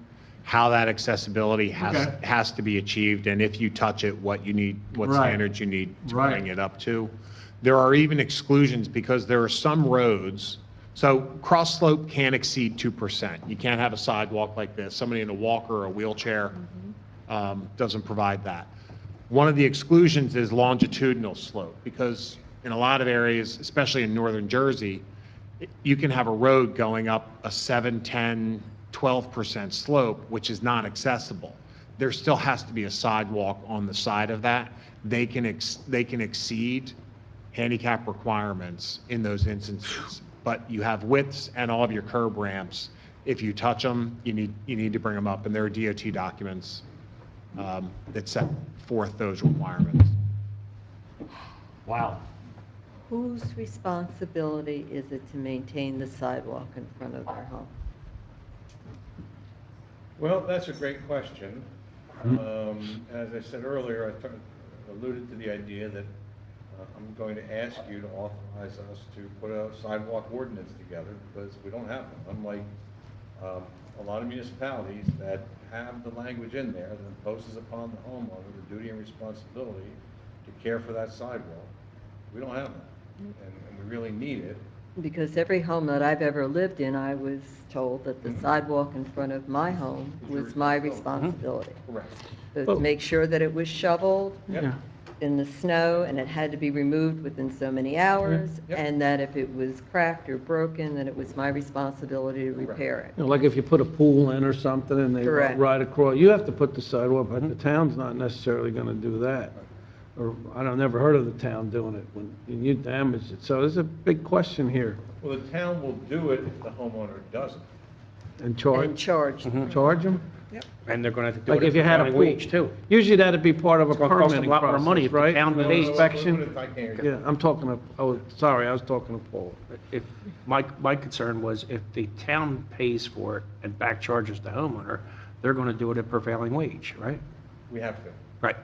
how that accessibility Okay. has to be achieved, and if you touch it, what Right. standards you need to Right. bring it up to. There are even exclusions, because there are some roads, so cross slope can't exceed 2%. You can't have a sidewalk like this. Somebody in a walker or a wheelchair doesn't provide that. One of the exclusions is longitudinal slope, because in a lot of areas, especially in northern Jersey, you can have a road going up a 7, 10, 12% slope, which is not accessible. There still has to be a sidewalk on the side of that. They can exceed handicap requirements in those instances, but you have widths and all of your curb ramps. If you touch them, you need to bring them up, and there are DOT documents that set forth those requirements. Wow. Whose responsibility is it to maintain the sidewalk in front of their home? Well, that's a great question. As I said earlier, alluded to the idea that I'm going to ask you to authorize us to put a sidewalk ordinance together, because we don't have one. Unlike a lot of municipalities that have the language in there that imposes upon the homeowner the duty and responsibility to care for that sidewalk, we don't have that, and we really need it. Because every home that I've ever lived in, I was told that the sidewalk in front of my home was my responsibility. Correct. To make sure that it was shoveled Yep. in the snow, and it had to be removed within so many hours, Yep. and that if it was cracked or broken, then it was my responsibility to repair it. You know, like if you put a pool in or something and they Correct. ride across, you have to put the sidewalk, but the town's not necessarily gonna do that. Or, never heard of the town doing it when you damage it. So there's a big question here. Well, the town will do it if the homeowner doesn't. And And charge, charged. charge them? And they're gonna have to do Like it if you had a prevailing pool. wage too. Usually that'd be part of a It's gonna cost them permitting a lot more money process, if the right? town An pays. inspection? I can't hear you. Yeah, I'm talking to, oh, sorry, I was talking to Paul. If, my concern was if the town pays for it and back charges the homeowner, they're gonna do it at prevailing wage, right? We have to. Right.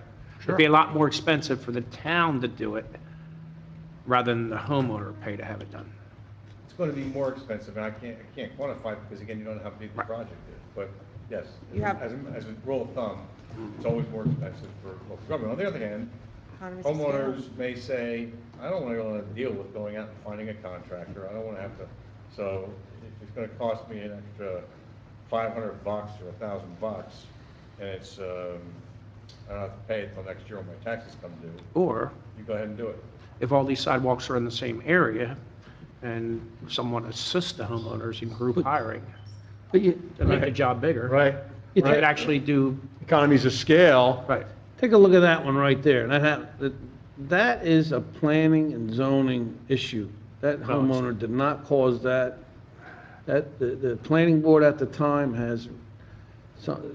It'd be a lot more expensive for the town to do it rather than the homeowner pay to have it done. It's going to be more expensive, and I can't quantify it because, again, you don't know how big the Right. project is. But yes, You have- as a rule of thumb, it's always more expensive for local government. On the other hand, Economies of scale. homeowners may say, I don't want to deal with going out and finding a contractor. I don't want to have to, so if it's going to cost me an extra $500 or $1,000, and it's, I don't have to pay it until next year when my taxes come due, Or you go ahead and do it. if all these sidewalks are in the same area and someone assists the homeowners in group hiring But you, to make the job bigger. Right. You could actually do, Economies of scale. right. take a look at that one right there. That is a planning and zoning issue. That homeowner did not cause that. The planning board at the time has,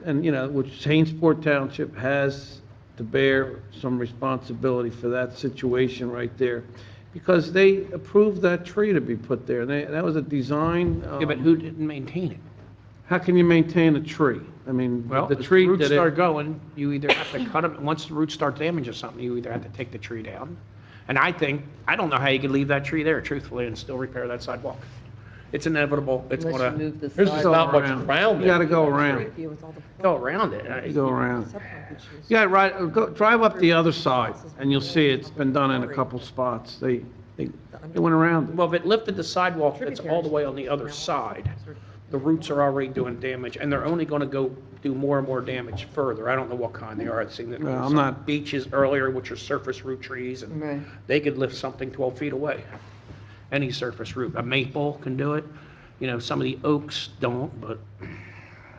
and, you know, which Hainsport Township has to bear some responsibility for that situation right there. Because they approved that tree to be put there. That was a design. Yeah, but who didn't maintain it? How can you maintain a tree? I mean, Well, the if tree roots did start it. going, you either have to cut them, once the roots start damaging something, you either have to take the tree down. And I don't know how you could leave that tree there truthfully and still repair that sidewalk. It's inevitable, it's Unless you gonna move the There's just sidewalk. not much around it. You gotta go around. go around it. You go around. Yeah, right, drive up the other side, and you'll see it's been done in a couple spots. They went around it. Well, if it lifted the sidewalk that's all the way on the other side, the roots are already doing damage, and they're only gonna go do more and more damage further. I don't know what kind they are. I've seen that Well, I'm some not- beeches earlier, which are surface root trees, and Right. they could lift something 12 feet away. Any surface root. A maple can do it. You know, some of the oaks don't, but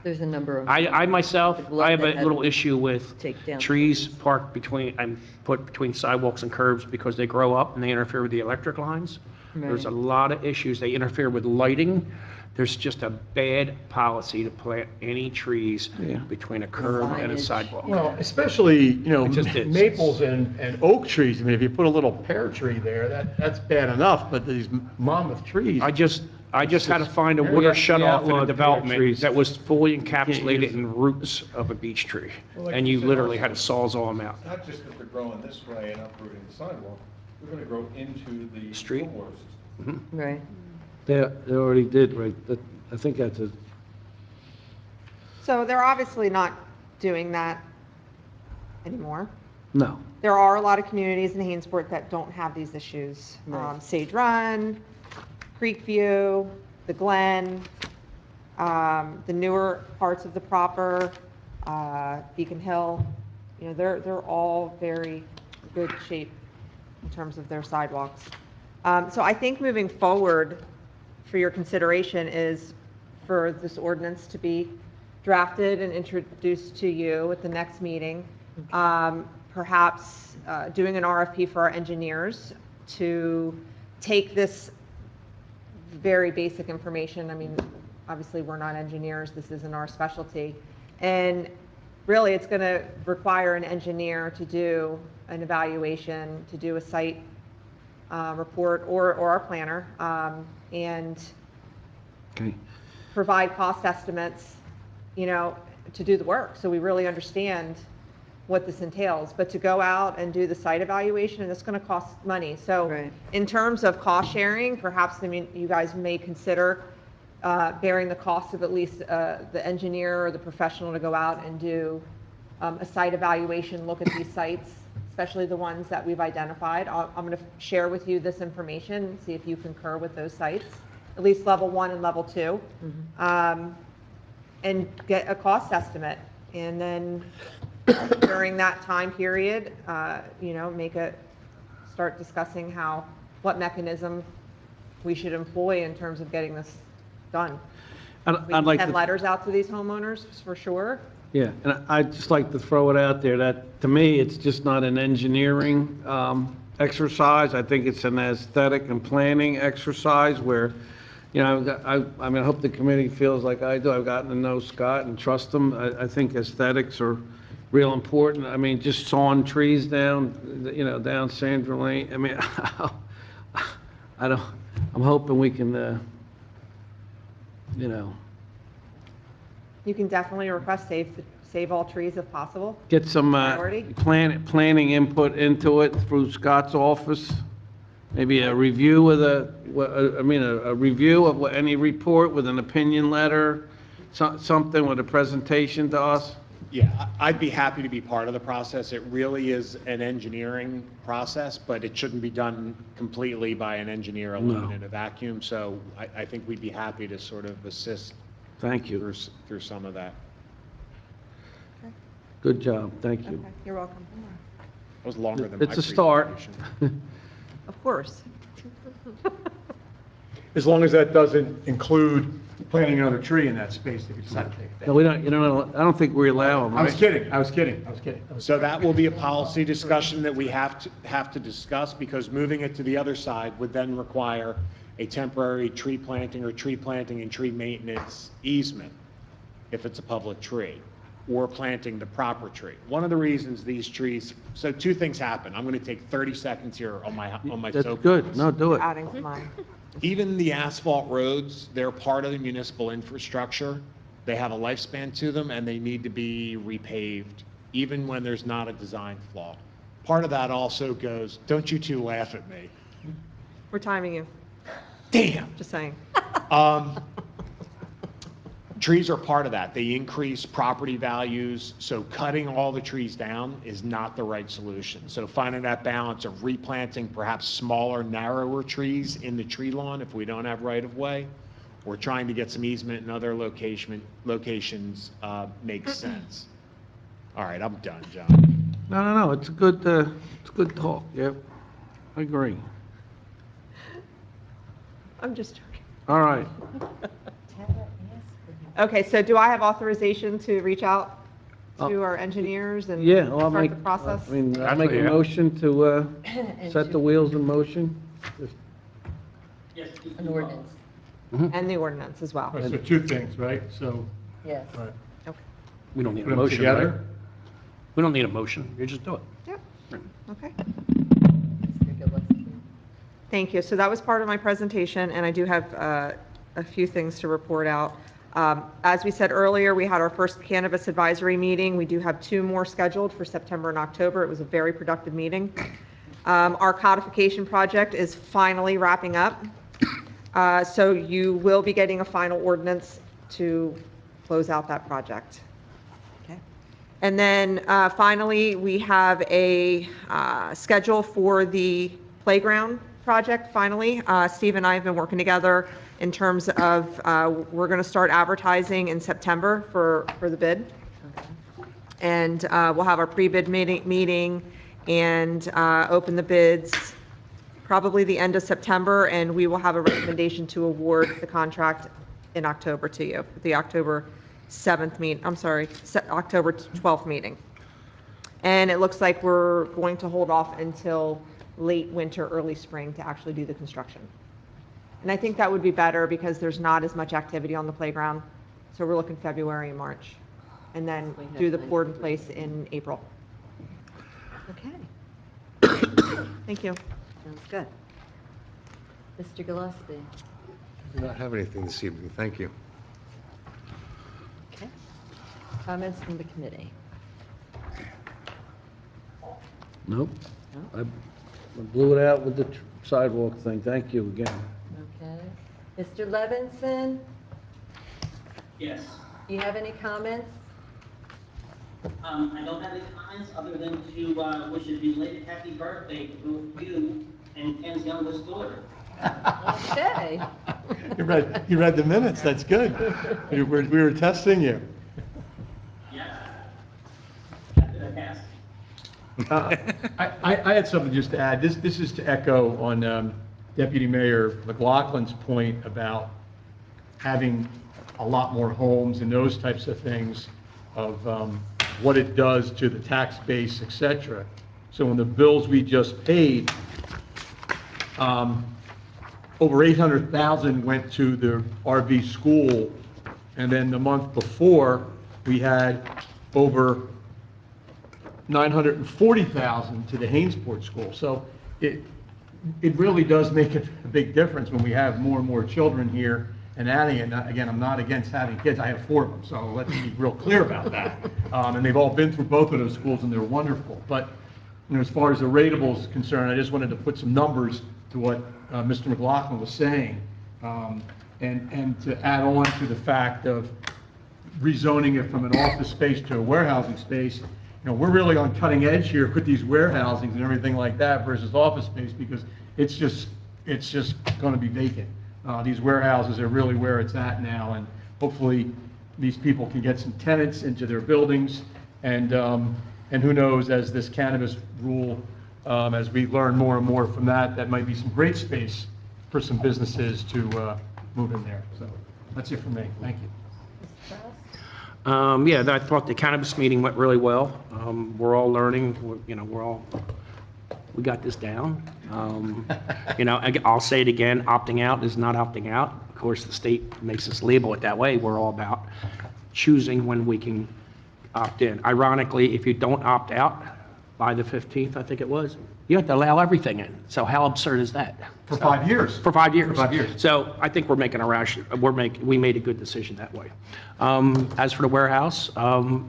There's a number of. I myself, The I have that a had little to issue with take down trees parked between, and put between sidewalks and curbs because they grow up and they interfere with the electric lines. There's a Right. lot of issues. They interfere with lighting. There's just a bad policy to plant any trees Yeah. between a curb and a Signage. sidewalk. Well, especially, you know, It just is. maples and oak trees. I mean, if you put a little pear tree there, that's bad enough, but these mammoth trees. I just had to find a Yeah, water we shut off in a outlawed pear development trees. that was fully use encapsulated in roots of a beech tree. Well, like And you you said literally also- had to sawzall them out. It's not just that they're growing this way and uprooting the sidewalk, they're going to grow into the Street. stormwater system. Right. They already did, right? I think that's a, So they're obviously not doing that anymore. no. There are a lot of communities in Hainsport that don't have these issues. Right. Sage Run, Creekview, the Glen, the newer parts of the proper, Beacon Hill. You know, they're all very good shape in terms of their sidewalks. So I think moving forward for your consideration is for this ordinance to be drafted and introduced to you at the next meeting. Perhaps doing an RFP for our engineers to take this very basic information. I mean, obviously, we're not engineers. This isn't our specialty. And really, it's going to require an engineer to do an evaluation, to do a site report, or our planner, and Okay. provide cost estimates, you know, to do the work, so we really understand what this entails. But to go out and do the site evaluation, and it's going to cost money. So Right. in terms of cost sharing, perhaps, I mean, you guys may consider bearing the cost of at least the engineer or the professional to go out and do a site evaluation, look at these sites, especially the ones that we've identified. I'm going to share with you this information, see if you concur with those sites, at least level 1 and level 2, and get a cost estimate. And then during that time period, you know, start discussing what mechanism we should employ in terms of getting this done. We I'd can like send to, letters out to these homeowners for sure. yeah, and I'd just like to throw it out there that, to me, it's just not an engineering exercise. I think it's an aesthetic and planning exercise where, you know, I mean, I hope the committee feels like I do. I've gotten to know Scott and trust him. I think aesthetics are real important. I mean, just sawing trees down, you know, down Sandra Lane. I mean, I'm hoping we can, you know, You can definitely request save all trees if possible. get some Priority? planning input into it through Scott's office. Maybe a review with a review of any report with an opinion letter, something with a presentation to us. Yeah, I'd be happy to be part of the process. It really is an engineering process, but it shouldn't be done completely by an engineer alone No. in a vacuum. So I think we'd be happy to sort of assist Thank you. through some of that. Good job. Thank you. Okay, you're welcome. It was longer than my It's a start. presentation. Of course. As long as that doesn't include planting another tree in that space if you decide to take it No, down. we don't, you don't, I don't think we allow them, I was right? kidding, I was kidding, I was kidding. So that will be a policy discussion that we have to discuss, because moving it to the other side would then require a temporary tree planting and tree maintenance easement if it's a public tree, or planting the proper tree. One of the reasons these trees, so two things happen. I'm going to take 30 seconds here on my That's soapbox. good. No, do it. Adding to mine. Even the asphalt roads, they're part of the municipal infrastructure. They have a lifespan to them, and they need to be repaved, even when there's not a design flaw. Part of that also goes, don't you two laugh at me. We're timing you, Damn. just saying. Trees are part of that. They increase property values, so cutting all the trees down is not the right solution. So finding that balance of replanting perhaps smaller, narrower trees in the tree lawn if we don't have right-of-way, or trying to get some easement in other locations makes sense. All right, I'm done, John. No, it's a good talk. Yep. I agree. I'm just joking. All right. Okay, so do I have authorization to reach out to our engineers and Yeah, well, I'll start make, the process? I mean, I'll make a motion to set the wheels in motion. An ordinance, And the ordinance as well. All right, so two things, right? So, yes. all right. Okay. We don't need Put a 'em motion, right? together? We don't need a motion. You just do it. Yep, okay. Mr. Gillespie. Thank you. So that was part of my presentation, and I do have a few things to report out. As we said earlier, we had our first cannabis advisory meeting. We do have 2 more scheduled for September and October. It was a very productive meeting. Our codification project is finally wrapping up. So you will be getting a final ordinance to close out that project. Okay. And then finally, we have a schedule for the playground project, finally. Steve and I have been working together in terms of, we're going to start advertising in September for the bid. And we'll have our pre-bid meeting and open the bids probably the end of September, and we will have a recommendation to award the contract in October to you, the October 7th meet, I'm sorry, October 12th meeting. And it looks like we're going to hold off until late winter, early spring to actually do the construction. And I think that would be better because there's not as much activity on the playground. So we're looking February and March, and then We have do the plenty pour to in do. place in April. Okay, Thank you. sounds good. Mr. Gillespie. I do not have anything this evening, thank you. Okay. Comments from the committee? Nope. I blew it out with the sidewalk thing. Thank you again. Okay. Mr. Levinson, Yes. do you have any comments? I don't have any comments other than to wish a belated happy birthday to both you and Ken's youngest daughter. Okay. You read the minutes, that's good. We were testing you. Yes. After the past. I had something just to add. This is to echo on Deputy Mayor McLaughlin's point about having a lot more homes and those types of things, of what it does to the tax base, et cetera. So in the bills we just paid, over 800,000 went to the RV school, and then the month before, we had over 940,000 to the Hainesport School. So it really does make a big difference when we have more and more children here and adding it. Now, again, I'm not against having kids. I have 4 of them, so let's be real clear about that. And they've all been through both of those schools, and they're wonderful. But as far as the ratables is concerned, I just wanted to put some numbers to what Mr. McLaughlin was saying, and to add on to the fact of rezoning it from an office space to a warehousing space. We're really on cutting edge here with these warehousings and everything like that versus office space, because it's just going to be vacant. These warehouses are really where it's at now, and hopefully these people can get some tenants into their buildings, and who knows, as this cannabis rule, as we learn more and more from that might be some great space for some businesses to move in there. So that's it for me. Thank you. Yeah, I thought the cannabis meeting went really well. We're all learning, we got this down. I'll say it again, opting out is not opting out. Of course, the state makes us label it that way. We're all about choosing when we can opt in. Ironically, if you don't opt out by the 15th, I think it was, you have to allow everything in. So how absurd is that? For 5 years. For 5 years. For 5 years. So I think we made a good decision that way. As for the warehouse,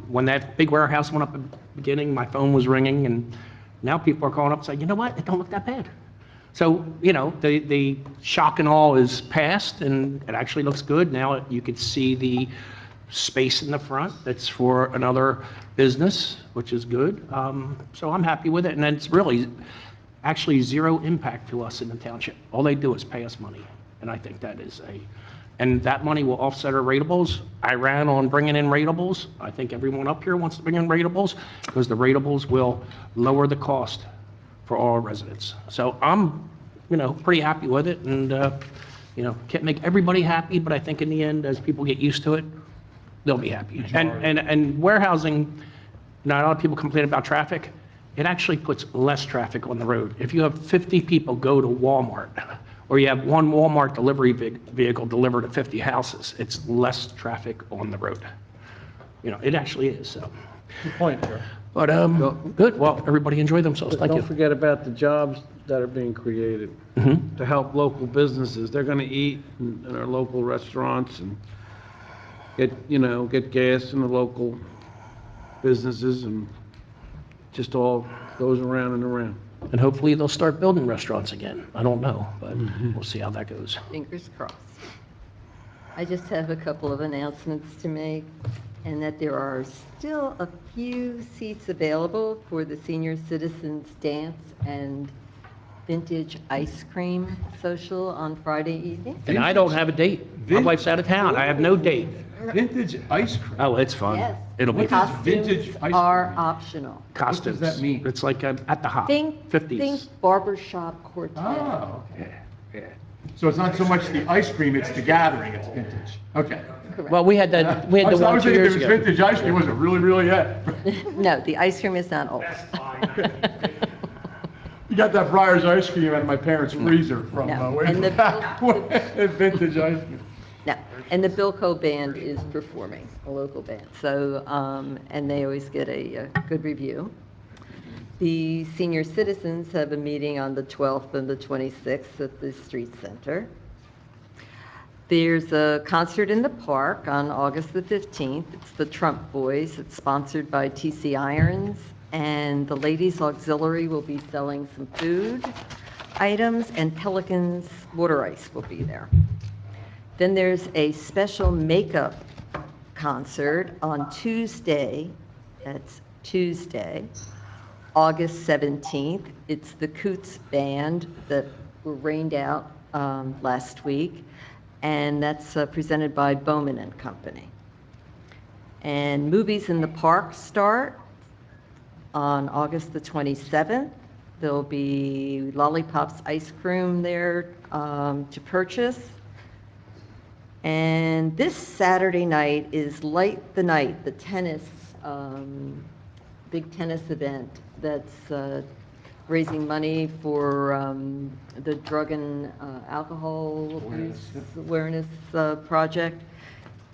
when that big warehouse went up at the beginning, my phone was ringing, and now people are calling up saying, you know what, it don't look that bad. So, the shock and awe is past, and it actually looks good. Now you could see the space in the front that's for another business, which is good. So I'm happy with it, and it's really actually zero impact to us in the township. All they do is pay us money, and I think that is and that money will offset our ratables. I ran on bringing in ratables. I think everyone up here wants to bring in ratables, because the ratables will lower the cost for all residents. So I'm, pretty happy with it, and, can't make everybody happy, but I think in the end, as people get used to it, they'll be happy. And warehousing, not a lot of people complain about traffic. It actually puts less traffic on the road. If you have 50 people go to Walmart, or you have one Walmart delivery vehicle deliver to 50 houses, it's less traffic on the road. It actually is, so. Good point, Joe. But, good, well, everybody enjoy themselves, thank you. Don't forget about the jobs that are being created to help local businesses. They're going to eat in our local restaurants and get gas in the local businesses, and just all goes around and around. And hopefully they'll start building restaurants again. I don't know, but we'll see how that goes. Fingers crossed. I just have a couple of announcements to make, and that there are still a few seats available for the Senior Citizens Dance and Vintage Ice Cream Social on Friday evening. And I don't have a date. My wife's out of town. I have no date. Vintage ice cream. Oh, it's fun. Yes. It'll be fun. vintage Costumes ice are cream? optional. Costumes. What does that mean? It's like at the hop, Think 50s. barbershop quartet. Oh, okay. Yeah. So it's not so much the ice cream, it's the gathering, it's vintage. Okay. Correct. Well, we had the I one was 2 thinking years if it ago. was vintage ice cream, was it really yet? No, the ice cream is not old. Best Buy 1950. You got that Friar's ice cream out of my parents' freezer from No. way And the- back when, vintage ice cream. No, and the Bilko Band is performing, a local band, so, and they always get a good review. The senior citizens have a meeting on the 12th and the 26th at the Street Center. There's a concert in the park on August the 15th. It's the Trump Boys. It's sponsored by TC Irons, and the Ladies Auxiliary will be selling some food items, and Pelican's Water Ice will be there. Then there's a special makeup concert on Tuesday. That's Tuesday, August 17th. It's the Coots Band that were rained out last week, and that's presented by Bowman and Company. And Movies in the Park start on August the 27th. There'll be Lollipops ice cream there to purchase. And this Saturday night is Light the Night, the tennis, big tennis event that's raising money for the drug and alcohol abuse awareness project.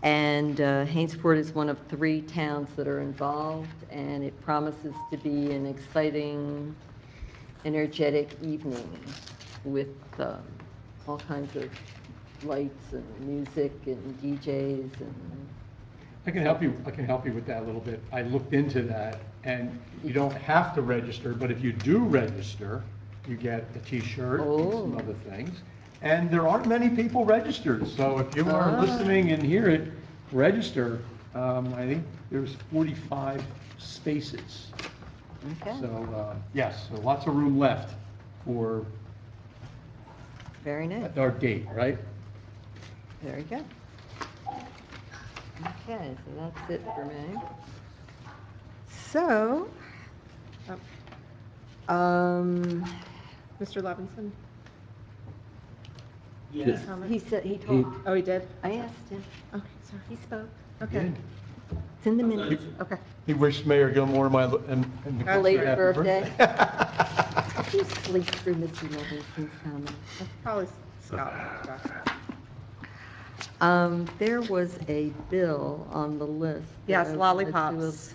And Hainesport is one of 3 towns that are involved, and it promises to be an exciting, energetic evening with all kinds of lights and music and DJs and... I can help you with that a little bit. I looked into that, and you don't have to register, but if you do register, you get a T-shirt and some other things. And there aren't many people registered, so if you are listening and hear it, register. I think there's 45 spaces. Okay. So, yes, so lots of room left for Very nice. our date, right? Very good. Okay, so that's it for me. So, Mr. Levinson? Yes. he said, he talked. Oh, he did? I asked him. Okay, sorry. He spoke. Okay, It's in the minutes. okay. He wished Mayor Gilmore and the Belated happy birthday. Did you sleep through Mr. Levinson's comments? That's probably Scott. There was a bill on the list. that Yes, I wanted to lollipops.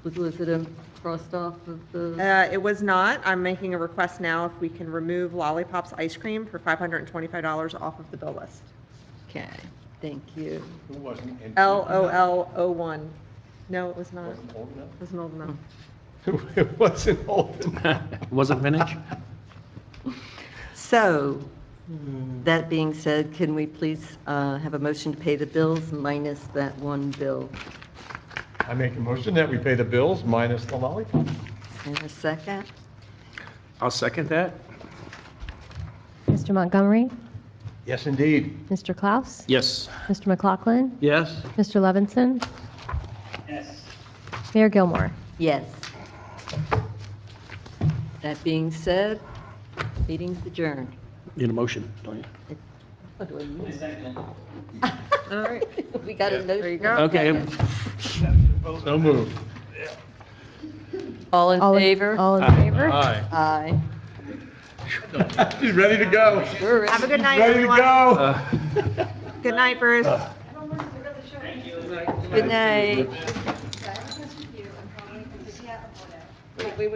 Was it crossed off of the? It was not. I'm making a request now if we can remove Lollipops ice cream for $525 off of the bill list. Okay, thank you. Who wasn't in? LOL01. No, it was not. Wasn't old enough? It wasn't old enough. It wasn't old enough. Wasn't vintage? So, that being said, can we please have a motion to pay the bills minus that one bill? I make a motion that we pay the bills minus the lollipop. In a second? I'll second that. Mr. Montgomery, Yes, indeed. Mr. Klaus, Yes. Mr. McLaughlin, Yes? Mr. Levinson, Yes. Mayor Gilmore. Yes. That being said, meeting's adjourned. Need a motion, don't you? What do I Wait a use? second. All right. We got a note. There you go. Okay. So moved. All in favor? All in favor? Aye. Aye. He's ready to go. We're ready. Have a good night, Ready to everyone. go. Good night, Bruce. Good night. Wait.